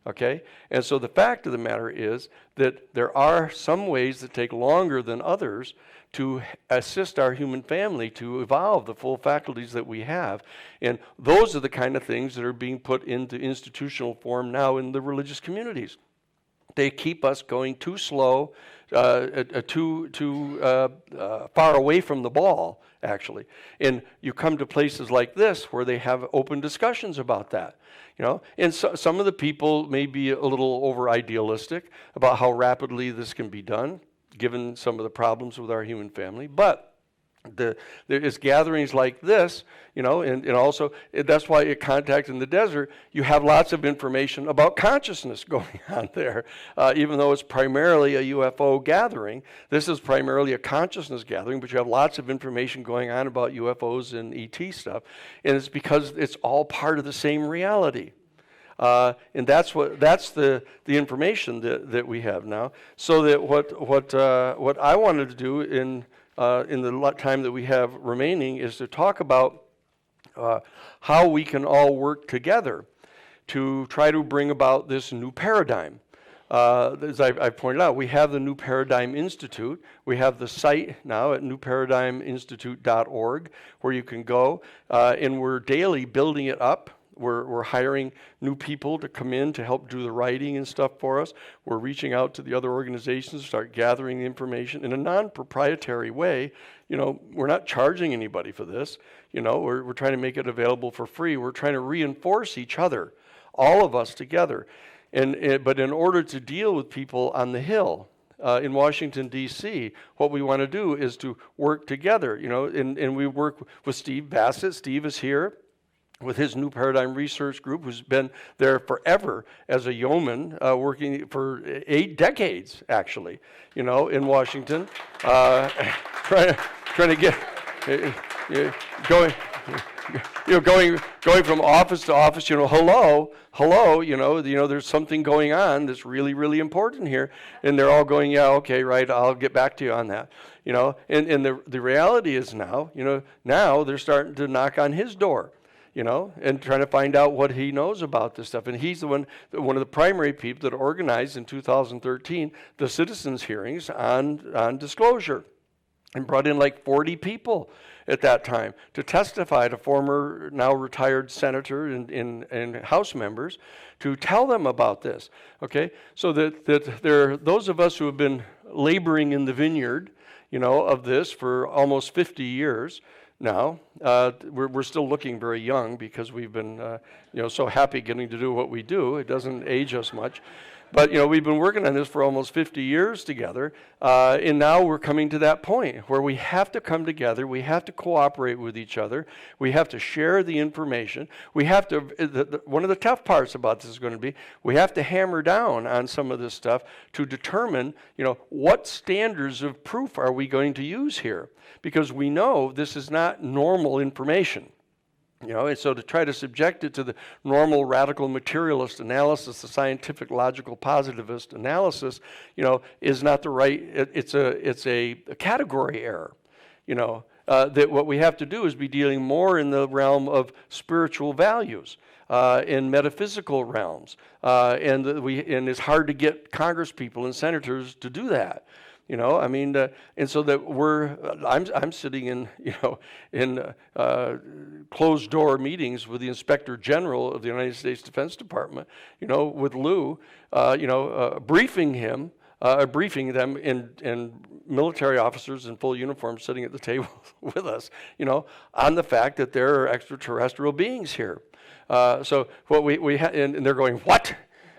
Okay? And so the fact of the matter is that there are some ways that take longer than others to assist our human family to evolve the full faculties that we have. And those are the kind of things that are being put into institutional form now in the religious communities. They keep us going too slow, too far away from the ball, actually. And you come to places like this where they have open discussions about that. You know, and so, some of the people may be a little over-idealistic about how rapidly this can be done, given some of the problems with our human family. But there is gatherings like this, you know, and also that's why at Contact in the Desert, you have lots of information about consciousness going on there. Even though it's primarily a UFO gathering, this is primarily a consciousness gathering, but you have lots of information going on about UFOs and ET stuff. And it's because it's all part of the same reality. And that's the information that we have now. So that what I wanted to do in the time that we have remaining is to talk about how we can all work together to try to bring about this new paradigm. As I pointed out, we have the New Paradigm Institute. We have the site now at newparadigminstitute.org where you can go, and we're daily building it up. We're hiring new people to come in to help do the writing and stuff for us. We're reaching out to the other organizations to start gathering the information in a non-proprietary way. You know, we're not charging anybody for this. You know, we're trying to make it available for free. We're trying to reinforce each other, all of us together. But in order to deal with people on the Hill, in Washington, D.C., what we want to do is to work together, you know, and we work with Steve Bassett. Steve is here with his New Paradigm Research Group, who's been there forever as a yeoman, working for 8 decades, actually, you know, in Washington, trying to get going from office to office. You know, hello, you know, there's something going on that's really, really important here, and they're all going, yeah, okay, right, I'll get back to you on that, you know, and the reality is now, you know, now they're starting to knock on his door. You know, and trying to find out what he knows about this stuff. And he's one of the primary people that organized in 2013 the citizens' hearings on disclosure. and brought in like 40 people at that time to testify to former, now retired senator and House members to tell them about this, okay? So that there are those of us who have been laboring in the vineyard, of this for almost 50 years now. We're still looking very young because we've been, so happy getting to do what we do. It doesn't age us much. But, we've been working on this for almost 50 years together, and now we're coming to that point where we have to come together, we have to cooperate with each other, we have to share the information, we have to, one of the tough parts about this is going to be, we have to hammer down on some of this stuff to determine, what standards of proof are we going to use here? Because we know this is not normal information. And so to try to subject it to the normal radical materialist analysis, the scientific logical positivist analysis, is not the right, it's a category error. That what we have to do is be dealing more in the realm of spiritual values, in metaphysical realms. And it's hard to get congresspeople and senators to do that. And so that I'm sitting in closed door meetings with the Inspector General of the United States Defense Department, with Lou, briefing them, and military officers in full uniform sitting at the table with us, on the fact that there are extraterrestrial beings here. So what we and they're going, what?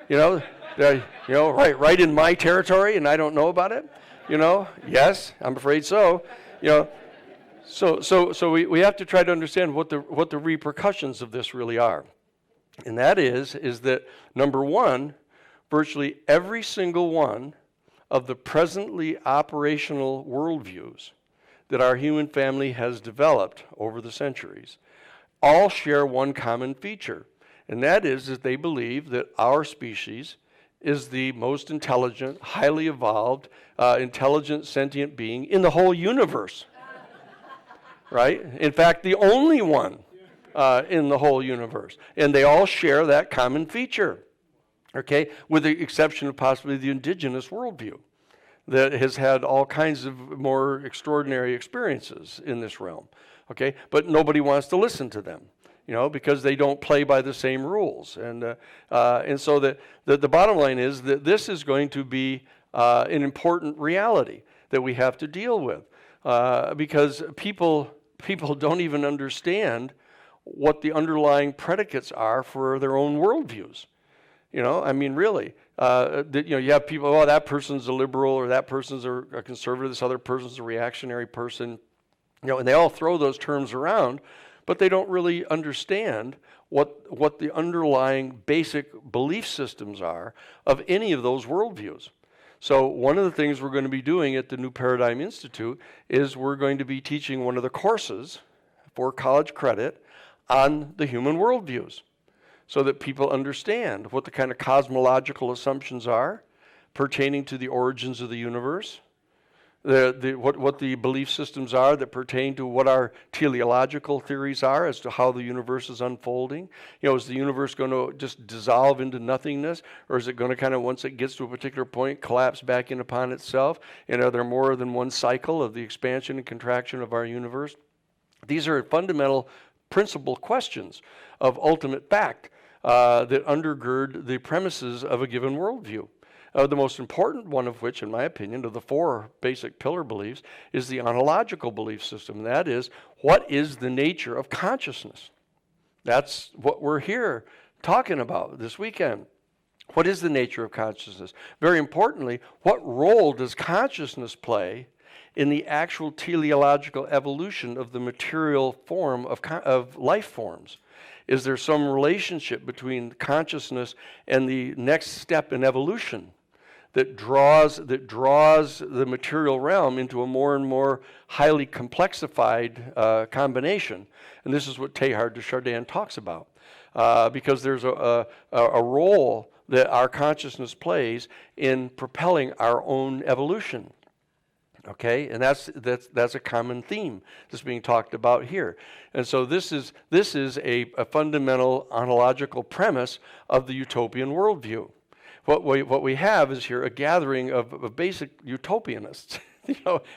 Right in my territory, and I don't know about it. Yes, I'm afraid so. So we have to try to understand what the repercussions of this really are. And that is that, number one, virtually every single one of the presently operational worldviews that our human family has developed over the centuries all share one common feature, and that is that they believe that our species is the most intelligent, highly evolved, intelligent, sentient being in the whole universe, right? In fact, the only one in the whole universe. And they all share that common feature, okay? With the exception of possibly the indigenous worldview that has had all kinds of more extraordinary experiences in this realm, okay? But nobody wants to listen to them. Because they don't play by the same rules. And so the bottom line is that this is going to be an important reality that we have to deal with. Because people don't even understand what the underlying predicates are for their own worldviews. Really. You have people, oh, that person's a liberal, or that person's a conservative, this other person's a reactionary person. And they all throw those terms around, but they don't really understand what the underlying basic belief systems are of any of those worldviews. So one of the things we're going to be doing at the New Paradigm Institute is we're going to be teaching one of the courses for college credit on the human worldviews, so that people understand what the kind of cosmological assumptions are pertaining to the origins of the universe, what the belief systems are that pertain to what our teleological theories are as to how the universe is unfolding. Is the universe going to just dissolve into nothingness, or is it going to kind of, once it gets to a particular point, collapse back in upon itself? And are there more than one cycle of the expansion and contraction of our universe? These are fundamental principal questions of ultimate fact that undergird the premises of a given worldview. The most important one of which, in my opinion, of the four basic pillar beliefs, is the ontological belief system. That is, what is the nature of consciousness? That's what we're here talking about this weekend. What is the nature of consciousness? Very importantly, what role does consciousness play in the actual teleological evolution of the material form of life forms? Is there some relationship between consciousness and the next step in evolution that draws the material realm into a more and more highly complexified combination? And this is what Teilhard de Chardin talks about, because there's a role that our consciousness plays in propelling our own evolution. Okay, and that's a common theme that's being talked about here. And so this is a fundamental ontological premise of the utopian worldview. What we have is here a gathering of basic utopianists.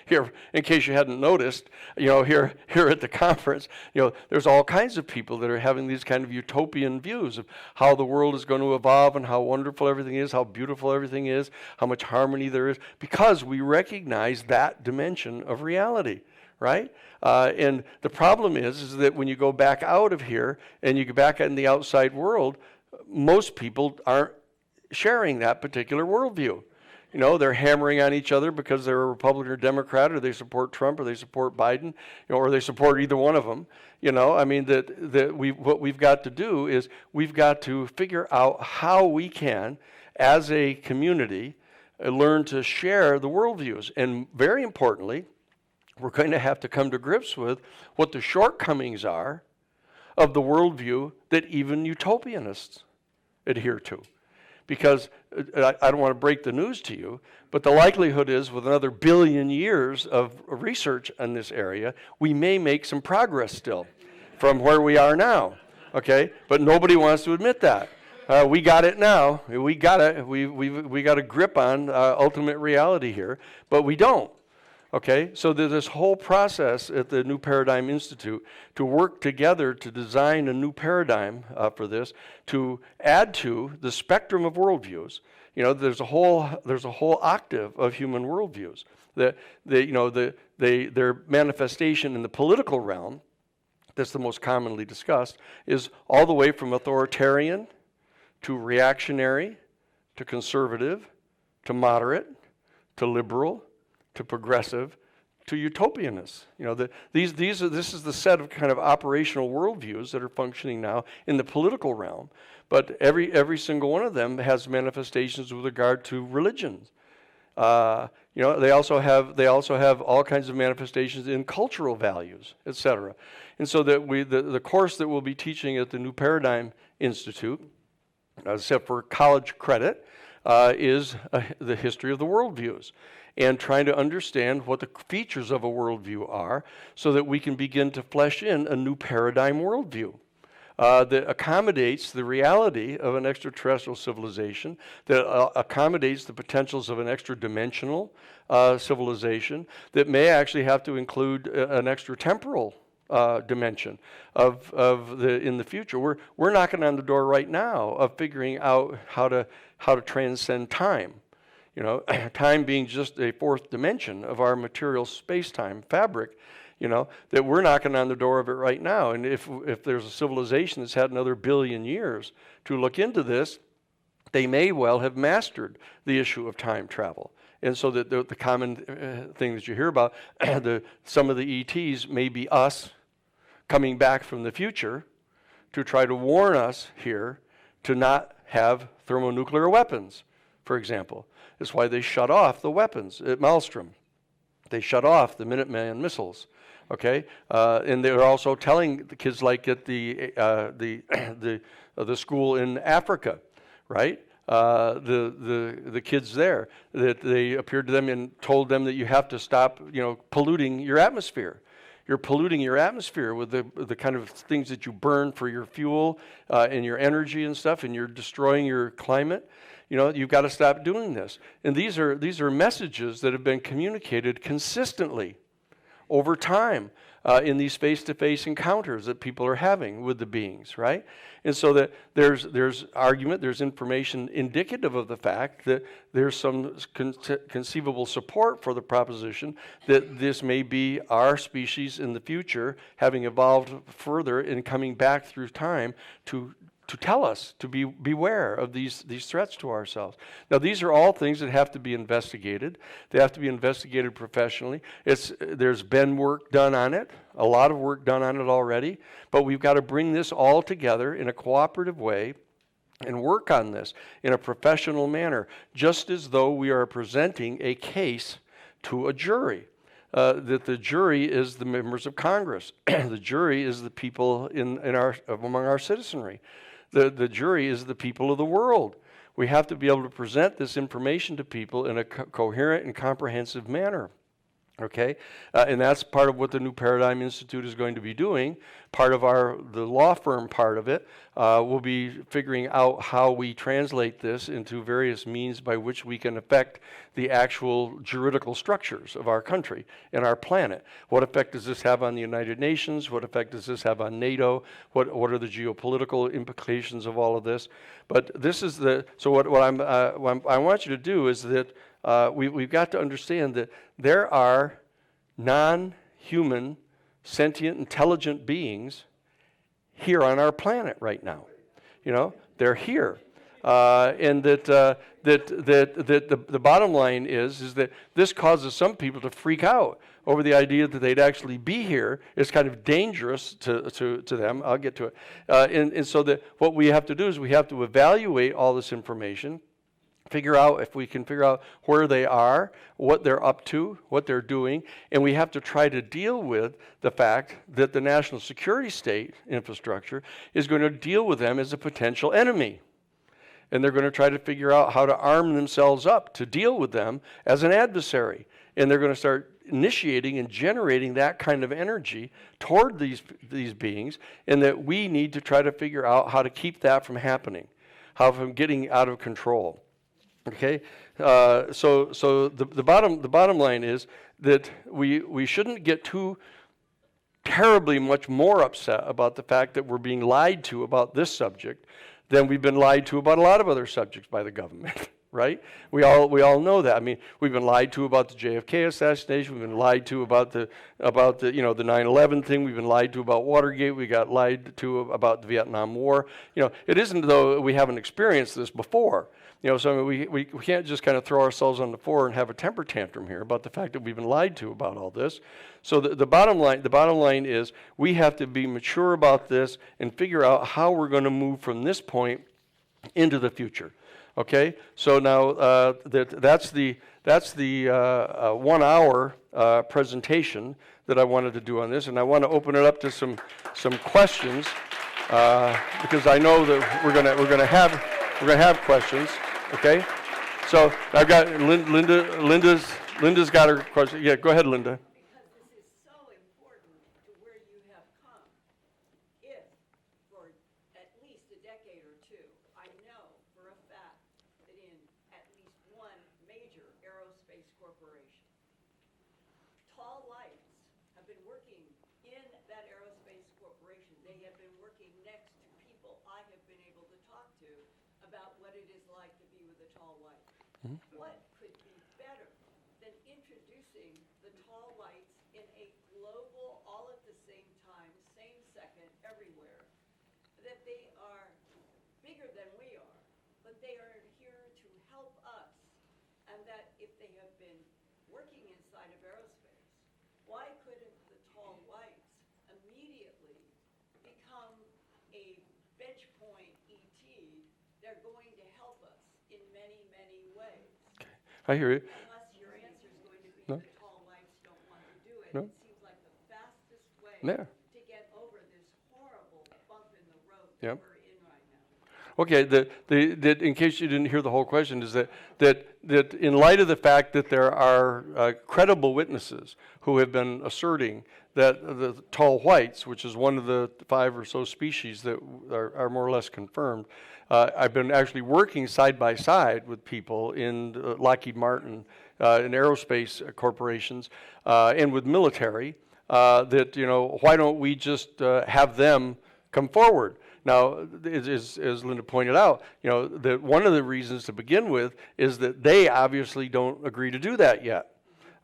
here, in case you hadn't noticed, here at the conference, there's all kinds of people that are having these kind of utopian views of how the world is going to evolve and how wonderful everything is, how beautiful everything is, how much harmony there is, because we recognize that dimension of reality, right? And the problem is that when you go back out of here and you go back in the outside world, most people aren't sharing that particular worldview. They're hammering on each other because they're a Republican or Democrat, or they support Trump, or they support Biden, or they support either one of them. What we've got to do is we've got to figure out how we can, as a community, learn to share the worldviews. And very importantly, we're going to have to come to grips with what the shortcomings are of the worldview that even utopianists adhere to. Because I don't want to break the news to you, but the likelihood is with another billion years of research in this area, we may make some progress still from where we are now, okay? But nobody wants to admit that. We got it now. We got it. We got a grip on ultimate reality here, but we don't. Okay, so there's this whole process at the New Paradigm Institute to work together to design a new paradigm for this, to add to the spectrum of worldviews. There's a whole octave of human worldviews. Their manifestation in the political realm, that's the most commonly discussed, is all the way from authoritarian to reactionary to conservative to moderate to liberal to progressive, to utopianists. This is the set of kind of operational worldviews that are functioning now in the political realm. But every single one of them has manifestations with regard to religions. They also have all kinds of manifestations in cultural values, etc. And so that the course that we'll be teaching at the New Paradigm Institute, except for college credit, is the history of the worldviews, and trying to understand what the features of a worldview are so that we can begin to flesh in a new paradigm worldview that accommodates the reality of an extraterrestrial civilization, that accommodates the potentials of an extra-dimensional civilization, that may actually have to include an extra-temporal dimension in the future. We're knocking on the door right now of figuring out how to transcend time. Time being just a fourth dimension of our material space-time fabric, that we're knocking on the door of it right now. And if there's a civilization that's had another billion years to look into this, they may well have mastered the issue of time travel. And so that the common thing that you hear about, some of the ETs may be us coming back from the future to try to warn us here to not have thermonuclear weapons, for example. That's why they shut off the weapons at Maelstrom. They shut off the Minuteman missiles, okay? And they're also telling the kids like at the school in Africa, right? The kids there, that they appeared to them and told them that you have to stop, polluting your atmosphere. You're polluting your atmosphere with the kind of things that you burn for your fuel and your energy and stuff, and you're destroying your climate. You've got to stop doing this. And these are messages that have been communicated consistently over time in these face-to-face encounters that people are having with the beings, right? And so that there's argument, there's information indicative of the fact that there's some conceivable support for the proposition that this may be our species in the future, having evolved further and coming back through time to tell us to beware of these threats to ourselves. Now, these are all things that have to be investigated. They have to be investigated professionally. There's been work done on it, a lot of work done on it already, but we've got to bring this all together in a cooperative way and work on this in a professional manner, just as though we are presenting a case to a jury. That the jury is the members of Congress. The jury is the people among our citizenry. The jury is the people of the world. We have to be able to present this information to people in a coherent and comprehensive manner. Okay, and that's part of what the New Paradigm Institute is going to be doing. Part of the law firm part of it will be figuring out how we translate this into various means by which we can affect the actual juridical structures of our country and our planet. What effect does this have on the United Nations? What effect does this have on NATO? What are the geopolitical implications of all of this? But this is what I want you to do is that we've got to understand that there are non-human, sentient, intelligent beings here on our planet right now. You know, they're here. And the bottom line is that this causes some people to freak out over the idea that they'd actually be here. It's kind of dangerous to them. I'll get to it. And so that what we have to do is we have to evaluate all this information, figure out if we can figure out where they are, what they're up to, what they're doing, and we have to try to deal with the fact that the national security state infrastructure is going to deal with them as a potential enemy. And they're going to try to figure out how to arm themselves up to deal with them as an adversary. And they're going to start initiating and generating that kind of energy toward these beings, and that we need to try to figure out how to keep that from happening, how from getting out of control. Okay, so the bottom line is that we shouldn't get too terribly much more upset about the fact that we're being lied to about this subject than we've been lied to about a lot of other subjects by the government. Right? We all know that. I mean, we've been lied to about the JFK assassination. We've been lied to about the the 9/11 thing. We've been lied to about Watergate. We got lied to about the Vietnam War. You know, it isn't though we haven't experienced this before. You know, so we can't just kind of throw ourselves on the floor and have a temper tantrum here about the fact that we've been lied to about all this. So the bottom line is we have to be mature about this and figure out how we're going to move from this point into the future. Okay, so now that's the 1 hour presentation that I wanted to do on this, and I want to open it up to some questions because I know that we're gonna have questions. Okay, so I've got Linda's got her question. Yeah, go ahead, Linda. Because this is so important to where you have come. If for at least a decade or two, I know for a fact that in at least one major aerospace corporation, tall lights have been working in that aerospace corporation. They have been working next to people I have been able to talk to about what it is like to be with a tall light. Mm-hmm. What could be better than introducing the tall lights in a global, all at the same time, same second, everywhere, that they are bigger than we are, but they are here to help us, and that if they have been working inside of aerospace, why couldn't the tall lights immediately become a bench point ET? They're going to help us in many, many ways. I hear you. Unless your answer is going to be No. the tall lights don't want to do it. No. It seems like the fastest way Yeah. to get over this horrible bump in the road Yep. that we're in right now. Okay, in case you didn't hear the whole question, is that in light of the fact that there are credible witnesses who have been asserting that the tall whites, which is one of the 5 or so species that are more or less confirmed, I've been actually working side by side with people in Lockheed Martin, in aerospace corporations, and with military, that, why don't we just have them come forward? Now, as Linda pointed out, that one of the reasons to begin with is that they obviously don't agree to do that yet.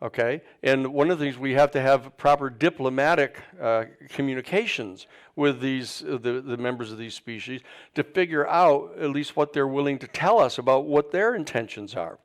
Okay, and one of the things we have to have proper diplomatic communications with the members of these species to figure out at least what they're willing to tell us about what their intentions are.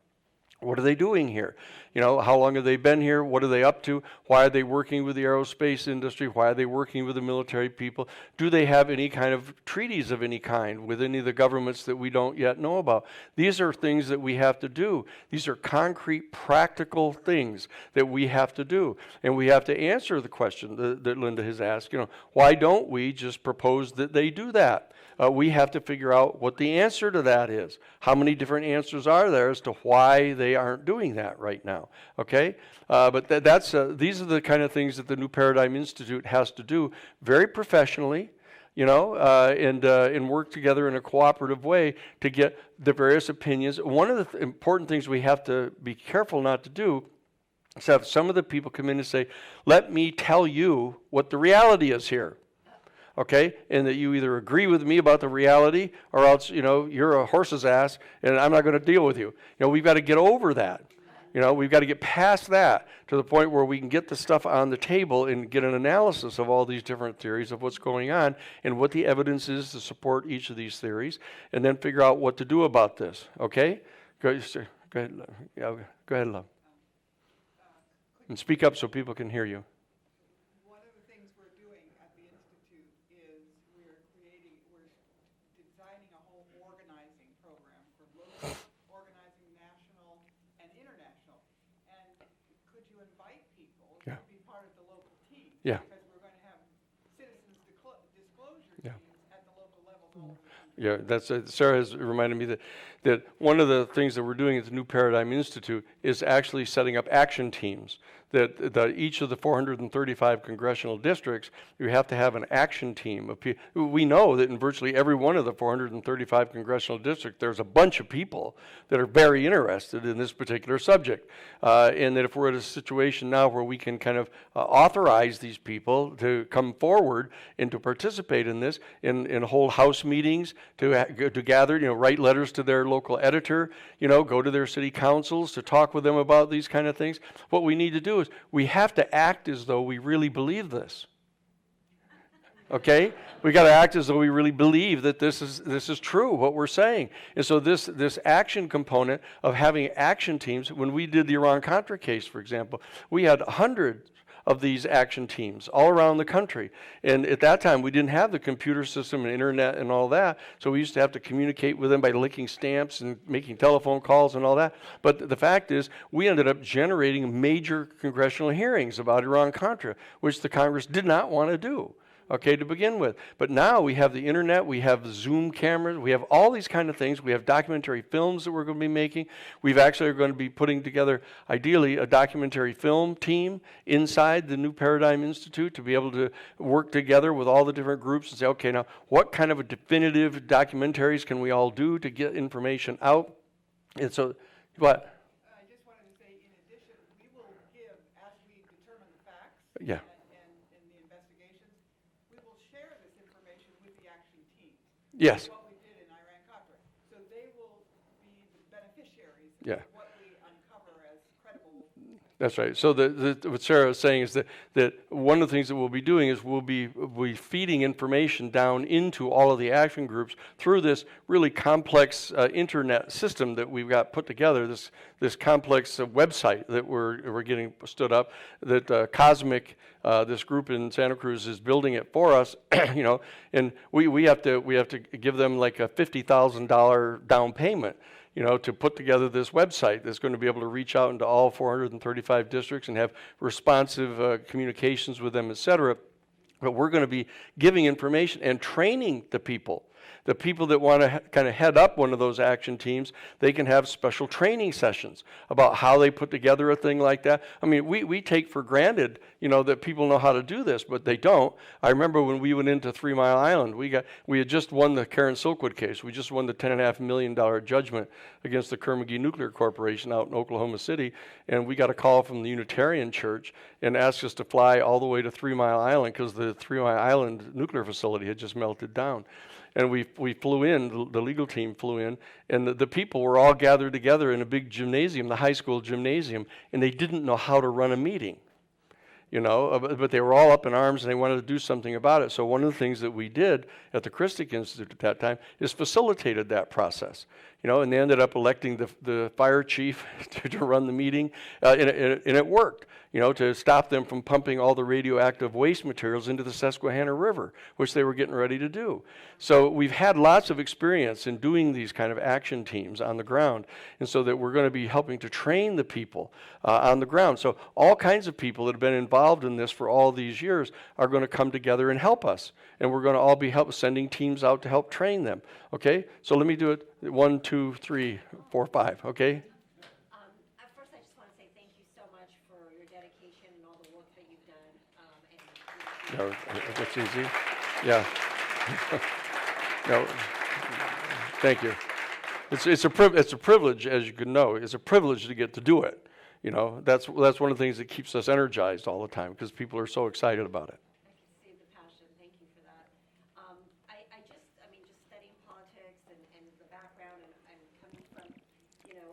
What are they doing here? How long have they been here? What are they up to? Why are they working with the aerospace industry? Why are they working with the military people? Do they have any kind of treaties of any kind with any of the governments that we don't yet know about? These are things that we have to do. These are concrete, practical things that we have to do. And we have to answer the question that Linda has asked, why don't we just propose that they do that? We have to figure out what the answer to that is. How many different answers are there as to why they aren't doing that right now? now, okay? But these are the kind of things that the New Paradigm Institute has to do very professionally, and work together in a cooperative way to get the various opinions. One of the important things we have to be careful not to do is have some of the people come in and say, let me tell you what the reality is here. Okay, and that you either agree with me about the reality or else, you're a horse's ass and I'm not going to deal with you. We've got to get over that. We've got to get past that to the point where we can get the stuff on the table and get an analysis of all these different theories of what's going on and what the evidence is to support each of these theories, and then figure out what to do about this. Okay? Go ahead. Yeah, go ahead, love. And speak up so people can hear you. One of the things we're doing at the Institute is we're designing a whole organizing program for local organizing, national, and international. And could you invite people to be part of the local team? Yeah. Because we're going to have citizens disclosure teams at the local level all over the country. Yeah, that's Sarah has reminded me that one of the things that we're doing at the New Paradigm Institute is actually setting up action teams. That each of the 435 congressional districts, you have to have an action team of people. We know that in virtually every one of the 435 congressional districts, there's a bunch of people that are very interested in this particular subject. And that if we're at a situation now where we can kind of authorize these people to come forward and to participate in this, in hold house meetings, to gather, write letters to their local editor, go to their city councils to talk with them about these kind of things. What we need to do is we have to act as though we really believe this. Okay? We got to act as though we really believe that this is true, what we're saying. And so this action component of having action teams, when we did the Iran-Contra case, for example, we had hundreds of these action teams all around the country. And at that time, we didn't have the computer system and internet and all that, so we used to have to communicate with them by licking stamps and making telephone calls and all that. But the fact is, we ended up generating major congressional hearings about Iran-Contra, which the Congress did not want to do. Okay, to begin with. But now we have the internet, we have Zoom cameras, we have all these kind of things. We have documentary films that we're going to be making. We've actually are going to be putting together, ideally, a documentary film team inside the New Paradigm Institute to be able to work together with all the different groups and say, okay, now what kind of a definitive documentaries can we all do to get information out? And so, what? I just wanted to say, in addition, we will give, as we determine the facts, Yeah. and the investigations, we will share this information with the action teams. Yes. What we did in Iran-Contra. So they will be the beneficiaries Yeah. of what we uncover as credible. That's right. So what Sarah is saying is that one of the things that we'll be doing is we'll be feeding information down into all of the action groups through this really complex internet system that we've got put together, this complex website that we're getting stood up, that Cosmic, this group in Santa Cruz, is building it for us, and we have to give them like a $50,000 down payment, to put together this website that's going to be able to reach out into all 435 districts and have responsive communications with them, et cetera. But we're going to be giving information and training the people. The people that want to kind of head up one of those action teams, they can have special training sessions about how they put together a thing like that. I mean, we take for granted, that people know how to do this, but they don't. I remember when we went into 3 Mile Island, we had just won the Karen Silkwood case. We just won the $10.5 million judgment against the Kerr-McGee Nuclear Corporation out in Oklahoma City, and we got a call from the Unitarian Church and asked us to fly all the way to 3 Mile Island because the 3 Mile Island nuclear facility had just melted down. And we flew in, the legal team flew in, and the people were all gathered together in a big gymnasium, the high school gymnasium, and they didn't know how to run a meeting, but they were all up in arms and they wanted to do something about it. So one of the things that we did at the Christic Institute at that time is facilitated that process, and they ended up electing the fire chief to run the meeting, and it worked. To stop them from pumping all the radioactive waste materials into the Susquehanna River, which they were getting ready to do. So we've had lots of experience in doing these kind of action teams on the ground, and so that we're going to be helping to train the people on the ground. So all kinds of people that have been involved in this for all these years are going to come together and help us, and we're going to all be sending teams out to help train them. Okay? So let me do it 1, 2, 3, 4, 5. Okay? First, I just want to say thank you work that you've done, and No, that's easy. Yeah. No, thank you. It's a privilege, as you can know. It's a privilege to get to do it. You know, that's one of the things that keeps us energized all the time because people are so excited about it. I can see the passion. Thank you for that. Just studying politics and the background and coming from,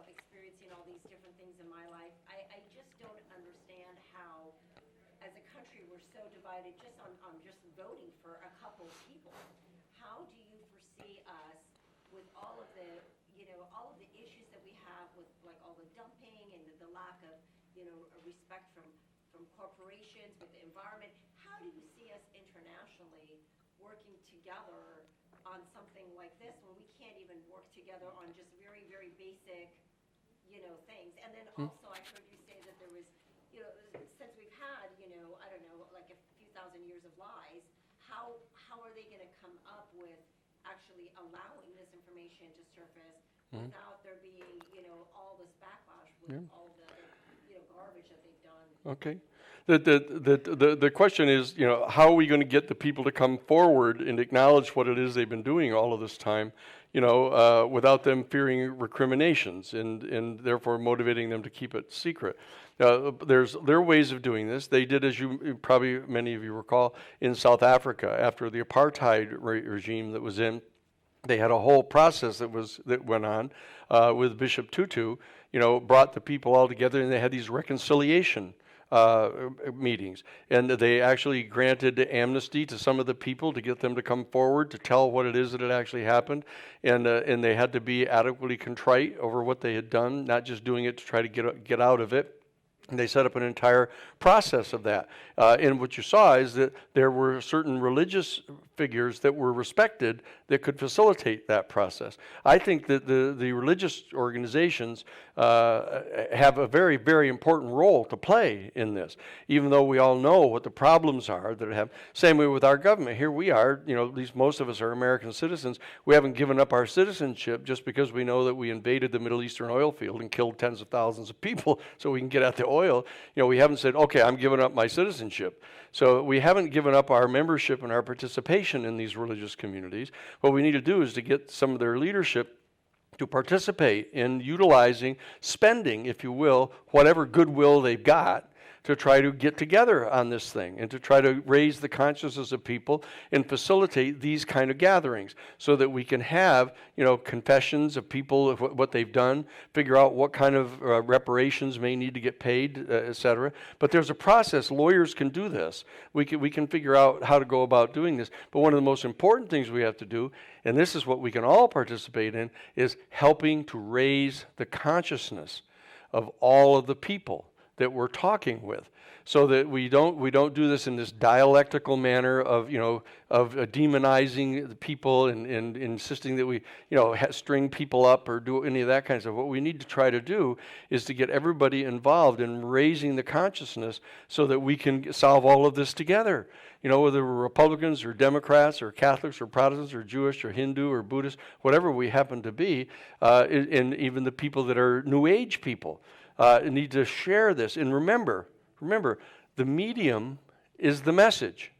experiencing all these different things in my life, I just don't understand how, as a country, we're so divided just on just voting for a couple people. How do you foresee us with all of the, all of the issues that we have with like all the dumping and the lack of, respect from corporations with the environment? How do you see us internationally working together on something like this when we can't even work together on just very, very basic, things? And then also I heard you say that there was, since we've had, I don't know, like a few thousand years of lies, how are they going to come up with actually allowing this information to surface without there being, all this backlash with all the, garbage that they've done? Okay. The question is, how are we going to get the people to come forward and acknowledge what it is they've been doing all of this time, without them fearing recriminations and therefore motivating them to keep it secret? There are ways of doing this. They did, as you probably many of you recall, in South Africa after the apartheid regime that was in. They had a whole process that went on with Bishop Tutu. Brought the people all together, and they had these reconciliation meetings, and they actually granted amnesty to some of the people to get them to come forward to tell what it is that had actually happened, and they had to be adequately contrite over what they had done, not just doing it to try to get out of it. And they set up an entire process of that. And what you saw is that there were certain religious figures that were respected that could facilitate that process. I think that the religious organizations have a very, very important role to play in this, even though we all know what the problems are that have. Same way with our government. Here we are, at least most of us are American citizens. We haven't given up our citizenship just because we know that we invaded the Middle Eastern oil field and killed tens of thousands of people so we can get at the oil. We haven't said, okay, I'm giving up my citizenship. So we haven't given up our membership and our participation in these religious communities. What we need to do is to get some of their leadership to participate in utilizing, spending, if you will, whatever goodwill they've got to try to get together on this thing and to try to raise the consciousness of people and facilitate these kind of gatherings so that we can have, confessions of people of what they've done, figure out what kind of reparations may need to get paid, et cetera. But there's a process. Lawyers can do this. We can figure out how to go about doing this. But one of the most important things we have to do, and this is what we can all participate in, is helping to raise the consciousness of all of the people that we're talking with, so that we don't do this in this dialectical manner of demonizing the people and insisting that we string people up or do any of that kind of stuff. What we need to try to do is to get everybody involved in raising the consciousness so that we can solve all of this together. Whether we're Republicans or Democrats or Catholics or Protestants or Jewish or Hindu or Buddhist, whatever we happen to be, and even the people that are New Age people. Need to share this. And remember, the medium is the message.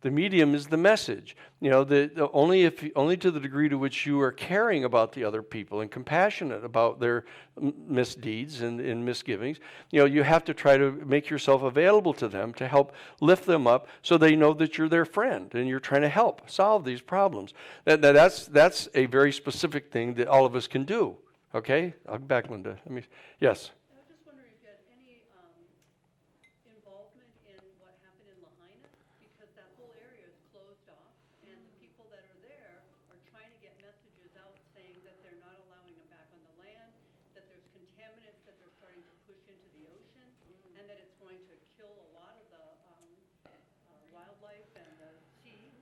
The medium is the message. Only to the degree to which you are caring about the other people and compassionate about their misdeeds and misgivings, you have to try to make yourself available to them to help lift them up so they know that you're their friend and you're trying to help solve these problems. That's a very specific thing that all of us can do. Okay? I'll be back, Linda. Yes? I was just wondering if you had any involvement in what happened in Lahaina, because that whole area is closed off, and the people that are there are trying to get messages out saying that they're not allowing them back on the land, that there's contaminants that they're starting to push into the ocean, and that it's going to kill a lot of the wildlife and the seas.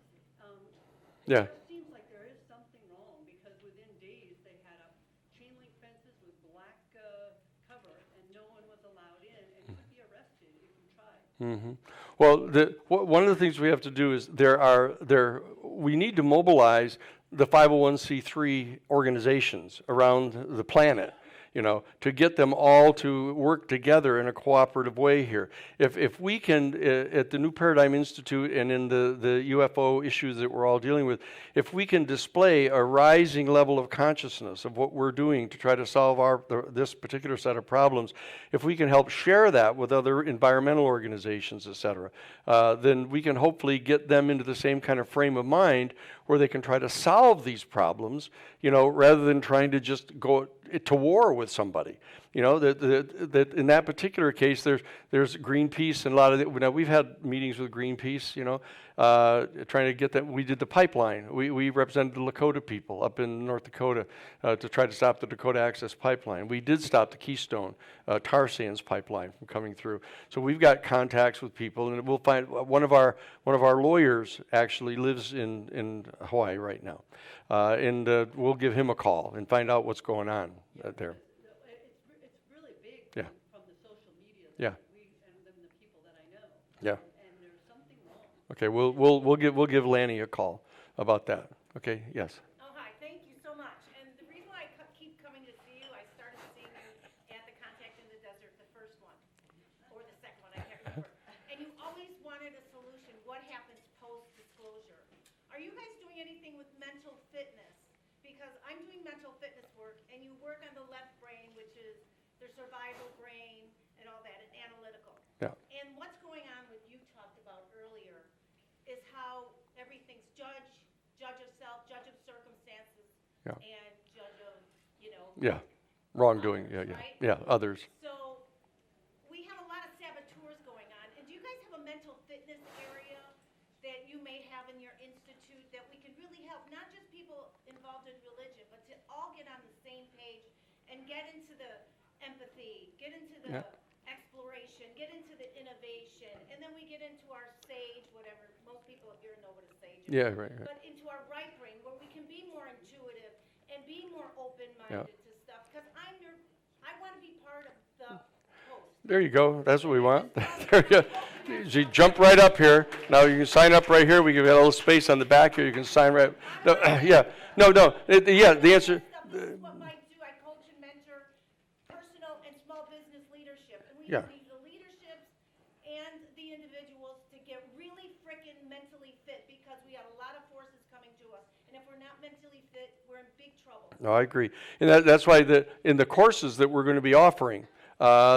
Yeah. It seems like there is something wrong, because within days they had up chain link fences with black cover, and no one was allowed in, and you could be arrested if you tried. Mm-hmm. Well, one of the things we have to do is we need to mobilize the 501c3 organizations around the planet. to get them all to work together in a cooperative way here. If we can, at the New Paradigm Institute and in the UFO issues that we're all dealing with, if we can display a rising level of consciousness of what we're doing to try to solve this particular set of problems, if we can help share that with other environmental organizations, et cetera, then we can hopefully get them into the same kind of frame of mind where they can try to solve these problems, rather than trying to just go to war with somebody. That in that particular case, there's Greenpeace and a lot of now we've had meetings with Greenpeace, trying to get that. We did the pipeline. We represented the Lakota people up in North Dakota to try to stop the Dakota Access Pipeline. We did stop the Keystone tar sands pipeline from coming through. So we've got contacts with people, and we'll find one of our lawyers actually lives in Hawaii right now, and we'll give him a call and find out what's going on there. It's really big Yeah. from the social media. Yeah. We and then the people that I know. Yeah. And there's something wrong. Okay, we'll give Lanny a call about that. Okay, yes. Oh, hi, thank you so much. And the reason why I keep coming to see you, I started seeing you at the Contact in the Desert, the first one, or the second one, I can't remember. And you always wanted a solution. What happens post-disclosure? Are you guys doing anything with mental fitness? Because I'm doing mental fitness work, and you work on the left brain, which is the survival brain and all that, and analytical. Yeah. And what's going on with you talked about earlier is how everything's judge of self, judge of circumstances, Yeah. and judge of, Yeah. Wrongdoing. Yeah, yeah. Right? Yeah, others. So we have a lot of saboteurs going on. And do you guys have a mental fitness area that you may have in your institute that we can really help, not just people involved in religion, but to all get on the same page and get into the empathy, get into the exploration, get into the innovation, and then we get into our sage, whatever. Most people here know what a sage is. Yeah, right. But into our right brain, where we can be more intuitive and be more open-minded to stuff. Because I want to be part of the host. There you go. That's what we want. There you go. You jump right up here. Now you can sign up right here. We give you a little space on the back here. You can sign right. No, yeah. No. Yeah. The answer. This is what I do. I coach and mentor personal and small business leadership. And we Yeah. need the leaderships and the individuals to get really frickin' mentally fit, because we have a lot of forces coming to us. And if we're not mentally fit, we're in big trouble. No, I agree, and that's why in the courses that we're going to be offering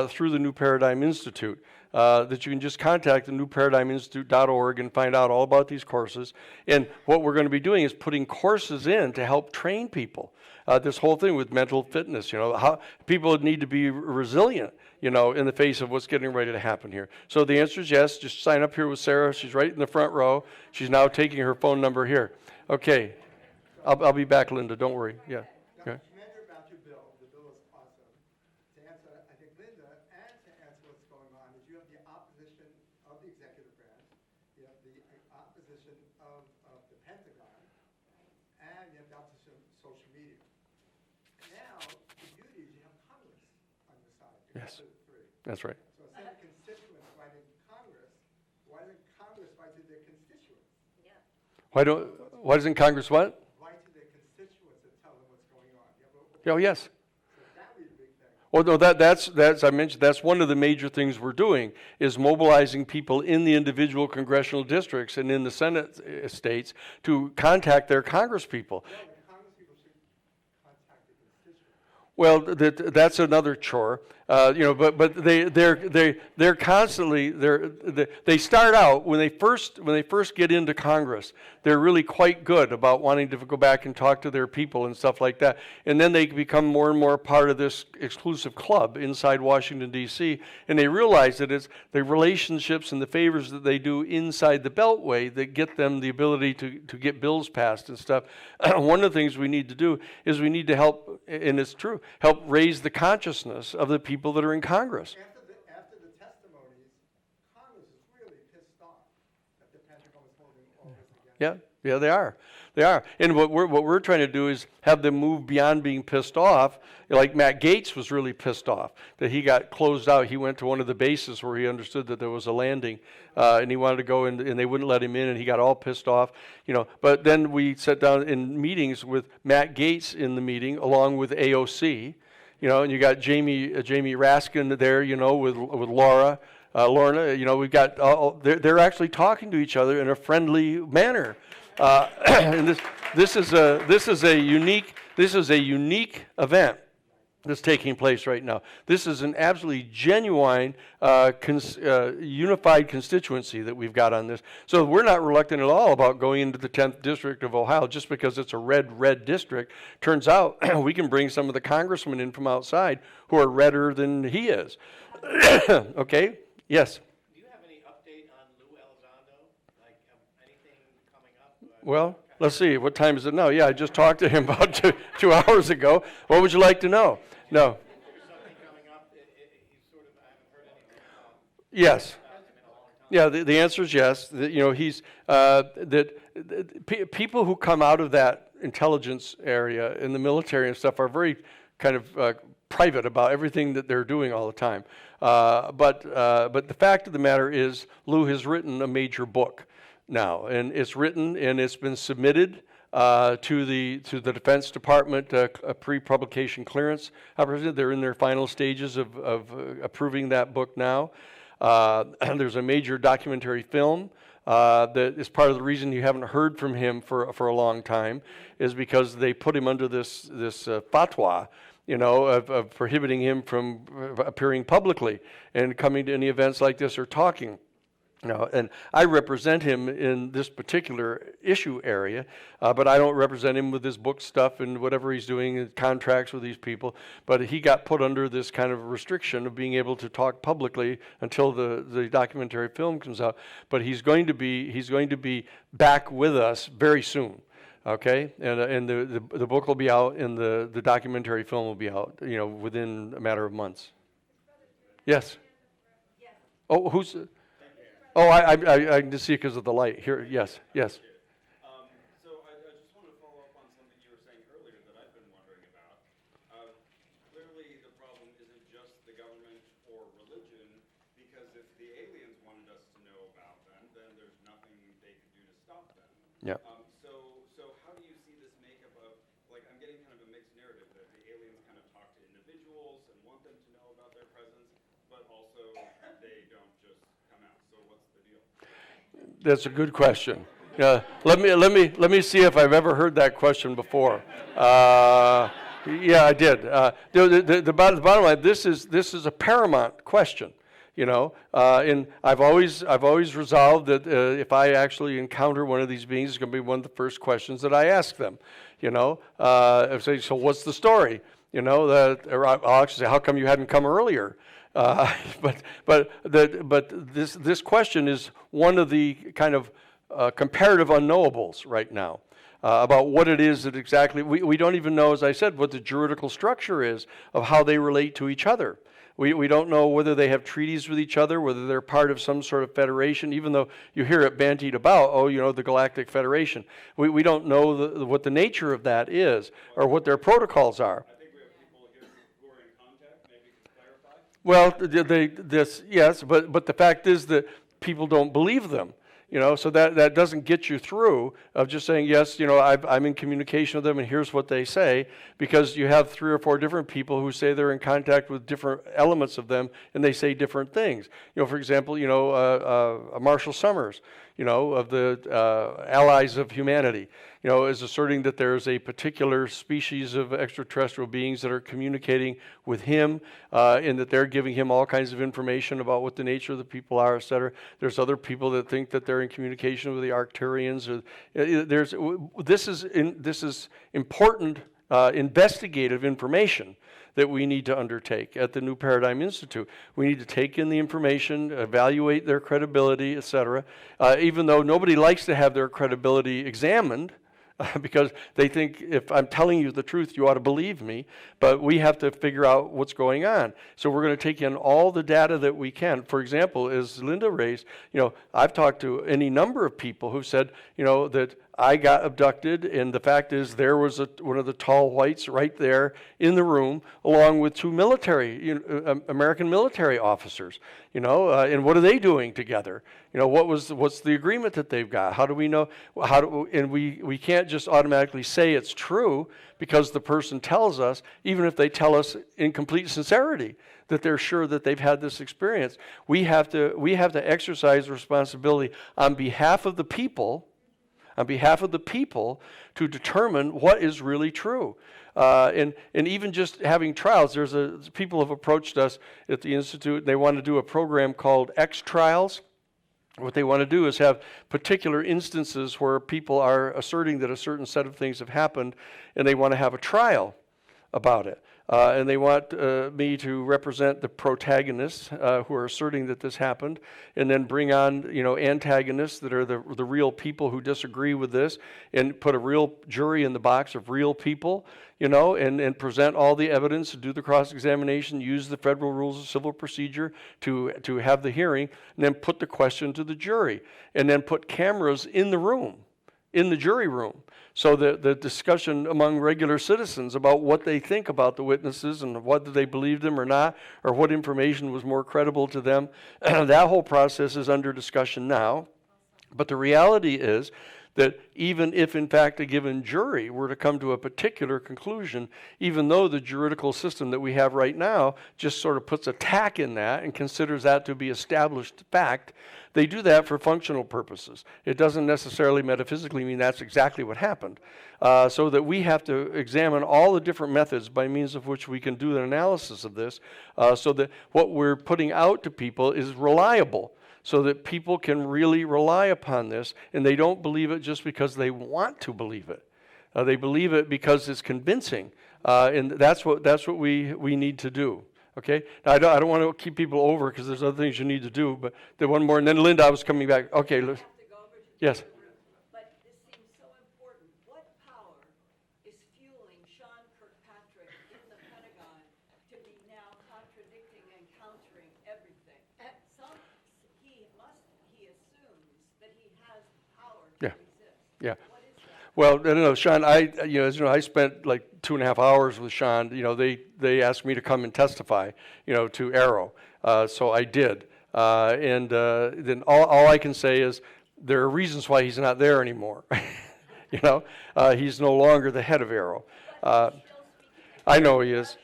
through the New Paradigm Institute, that you can just contact the newparadigminstitute.org and find out all about these courses. And what we're going to be doing is putting courses in to help train people. This whole thing with mental fitness, how people need to be resilient, in the face of what's getting ready to happen here. So the answer is yes. Just sign up here with Sarah. She's right in the front row. She's now taking her phone number here. Okay. I'll be back, Linda. Don't worry. Yeah. Okay. Commander, about your bill. The bill is awesome. To answer, I think, Linda, and to answer what's going on, is you have the opposition of the executive branch, you have the opposition of the Pentagon, and you have the opposition of social media. Now, the beauty is you have Congress on your side. You Yes. have the three. That's right. So instead of constituents writing Congress, why doesn't Congress write to their constituents? Yeah. Why doesn't Congress what? Write to their constituents and tell them what's going on. You have Oh, yes. so that would be a big thing. Well, no, that's I mentioned, that's one of the major things we're doing, is mobilizing people in the individual congressional districts and in the Senate states to contact their congresspeople. No, the Congress people should contact the constituents. Well, that's another chore, but they're constantly they start out when they first get into Congress, they're really quite good about wanting to go back and talk to their people and stuff like that, and then they become more and more part of this exclusive club inside Washington D.C. and they realize that it's the relationships and the favors that they do inside the Beltway that get them the ability to get bills passed and stuff. One of the things we need to do is we need to help, and it's true, help raise the consciousness of the people that are in Congress. After the testimonies, Congress is really pissed off that the Pentagon is holding all this against them. Yeah, they are. They are. And what we're trying to do is have them move beyond being pissed off. Like Matt Gaetz was really pissed off that he got closed out. He went to one of the bases where he understood that there was a landing, and he wanted to go in, and they wouldn't let him in, and he got all pissed off. But then we sat down in meetings with Matt Gaetz in the meeting, along with AOC, you know, and you got Jamie Raskin there, you know, with Laura. Lorna, you know, we've got, they're actually talking to each other in a friendly manner. And this is a unique event that's taking place right now. This is an absolutely genuine, unified constituency that we've got on this. So we're not reluctant at all about going into the 10th District of Ohio just because it's a red district. Turns out we can bring some of the congressmen in from outside who are redder than he is. Okay? Yes? Do you have any update on Lou Elizondo? Like anything coming up? Well, let's see. What time is it now? Yeah, I just talked to him about two hours ago. What would you like to know? No. There's something coming up. He's sort of, I haven't heard anything about Yes. him in a long time. Yeah, the answer is yes. You know, he's people who come out of that intelligence area in the military and stuff are very kind of private about everything that they're doing all the time. But the fact of the matter is, Lou has written a major book now, and it's written and it's been submitted to the Defense Department, a pre-publication clearance. They're in their final stages of approving that book now. And there's a major documentary film that is part of the reason you haven't heard from him for a long time, is because they put him under this fatwa, you know, of prohibiting him from appearing publicly and coming to any events like this or talking. You know, and I represent him in this particular issue area, but I don't represent him with his book stuff and whatever he's doing, contracts with these people. But he got put under this kind of restriction of being able to talk publicly until the documentary film comes out. But he's going to be back with us very soon. Okay, and the book will be out, and the documentary film will be out, you know, within a matter of months. Yes. Oh, who's? Oh, I can just see because of the light here. Yes. So I just want to follow up on something you were saying earlier that I've been wondering about. Clearly, the problem isn't just the government or religion, because if the aliens wanted us to know about them, then there's nothing they could do to stop them. Yeah. So how do you see this makeup of, like, I'm getting kind of a mixed narrative that the aliens kind of talk to individuals and want them to know about their presence, but also they don't just come out. So what's the deal? That's a good question. Let me see if I've ever heard that question before. Yeah, I did. The bottom line, this is a paramount question. You know, and I've always resolved that if I actually encounter one of these beings, it's going to be one of the first questions that I ask them. You know, I say, so what's the story? You know, or I'll actually say, how come you hadn't come earlier? But this question is one of the kind of comparative unknowables right now. About what it is that exactly, we don't even know, as I said, what the juridical structure is of how they relate to each other. We don't know whether they have treaties with each other, whether they're part of some sort of federation, even though you hear it bandied about, oh, you know, the Galactic Federation. We don't know what the nature of that is or what their protocols are. I think we have people here who are in contact. Maybe you can clarify? Well, yes, but the fact is that people don't believe them. You know, so that doesn't get you through of just saying, yes, you know, I'm in communication with them and here's what they say, because you have 3 or 4 different people who say they're in contact with different elements of them and they say different things. You know, for example, you know, Marshall Summers, you know, of the Allies of Humanity, you know, is asserting that there's a particular species of extraterrestrial beings that are communicating with him and that they're giving him all kinds of information about what the nature of the people are, et cetera. There's other people that think that they're in communication with the Arcturians. This is important investigative information that we need to undertake at the New Paradigm Institute. We need to take in the information, evaluate their credibility, et cetera, even though nobody likes to have their credibility examined, because they think if I'm telling you the truth, you ought to believe me, but we have to figure out what's going on. So we're going to take in all the data that we can. For example, as Linda raised, you know, I've talked to any number of people who said, you know, that I got abducted, and the fact is there was one of the tall whites right there in the room, along with two American military officers. And what are they doing together? What's the agreement that they've got? How do we know? And we can't just automatically say it's true because the person tells us, even if they tell us in complete sincerity that they're sure that they've had this experience. We have to exercise responsibility on behalf of the people. To determine what is really true. And even just having trials, people have approached us at the Institute, and they want to do a program called X Trials. What they want to do is have particular instances where people are asserting that a certain set of things have happened, and they want to have a trial about it. And they want me to represent the protagonists who are asserting that this happened, and then bring on antagonists that are the real people who disagree with this, and put a real jury in the box of real people, and present all the evidence, do the cross-examination, use the federal rules of civil procedure to have the hearing, and then put the question to the jury, and then put cameras in the room, in the jury room. So the discussion among regular citizens about what they think about the witnesses and whether they believe them or not, or what information was more credible to them, that whole process is under discussion now. But the reality is that even if, in fact, a given jury were to come to a particular conclusion, even though the juridical system that we have right now just sort of puts a tack in that and considers that to be established fact, they do that for functional purposes. It doesn't necessarily metaphysically mean that's exactly what happened. So that we have to examine all the different methods by means of which we can do an analysis of this, so that what we're putting out to people is reliable, so that people can really rely upon this, and they don't believe it just because they want to believe it. They believe it because it's convincing, and that's what we need to do. Okay? Now, I don't want to keep people over because there's other things you need to do, but the one more, and then Linda, I was coming back. Okay, yes. But this seems so important. What power is fueling Sean Kirkpatrick in the Pentagon to be now contradicting and countering everything? He assumes that he has power to resist. Yeah. What is that? Well, I don't know, Sean, as you know, I spent like 2.5 hours with Sean. They asked me to come and testify, to Arrow. So I did. And then all I can say is there are reasons why he's not there anymore. He's no longer the head of Arrow. I know he is.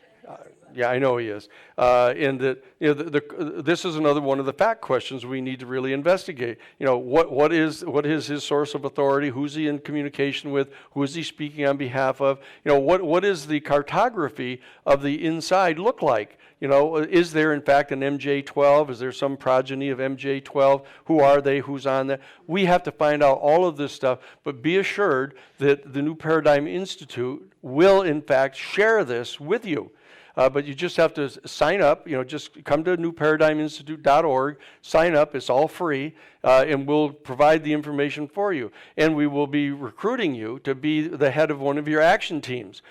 Yeah, I know he is. And this is another one of the fact questions we need to really investigate. What is his source of authority? Who's he in communication with? Who is he speaking on behalf of? What is the cartography of the inside look like? Is there in fact an MJ-12? Is there some progeny of MJ-12? Who are they? Who's on that? We have to find out all of this stuff, but be assured that the New Paradigm Institute will in fact share this with you. But you just have to sign up, just come to newparadigminstitute.org, sign up, it's all free, and we'll provide the information for you. And we will be recruiting you to be the head of one of your action teams,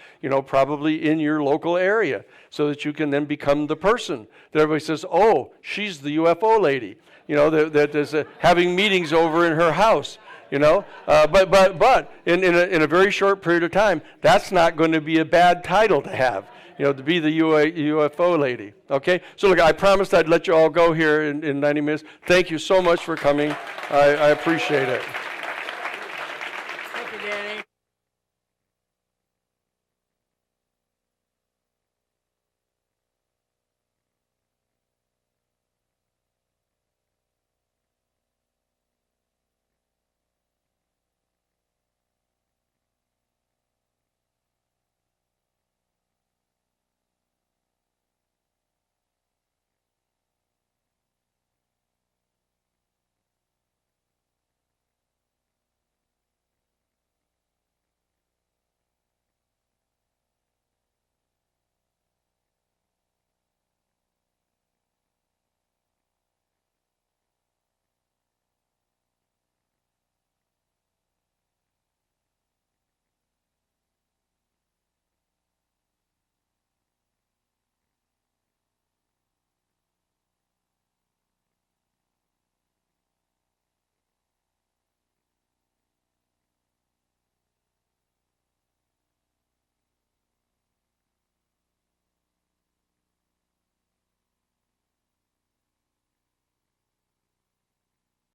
probably in your local area, so that you can then become the person that everybody says, oh, she's the UFO lady, that is having meetings over in her house. But in a very short period of time, that's not going to be a bad title to have. To be the UFO lady. Okay? So look, I promised I'd let you all go here in 90 minutes. Thank you so much for coming. I appreciate it.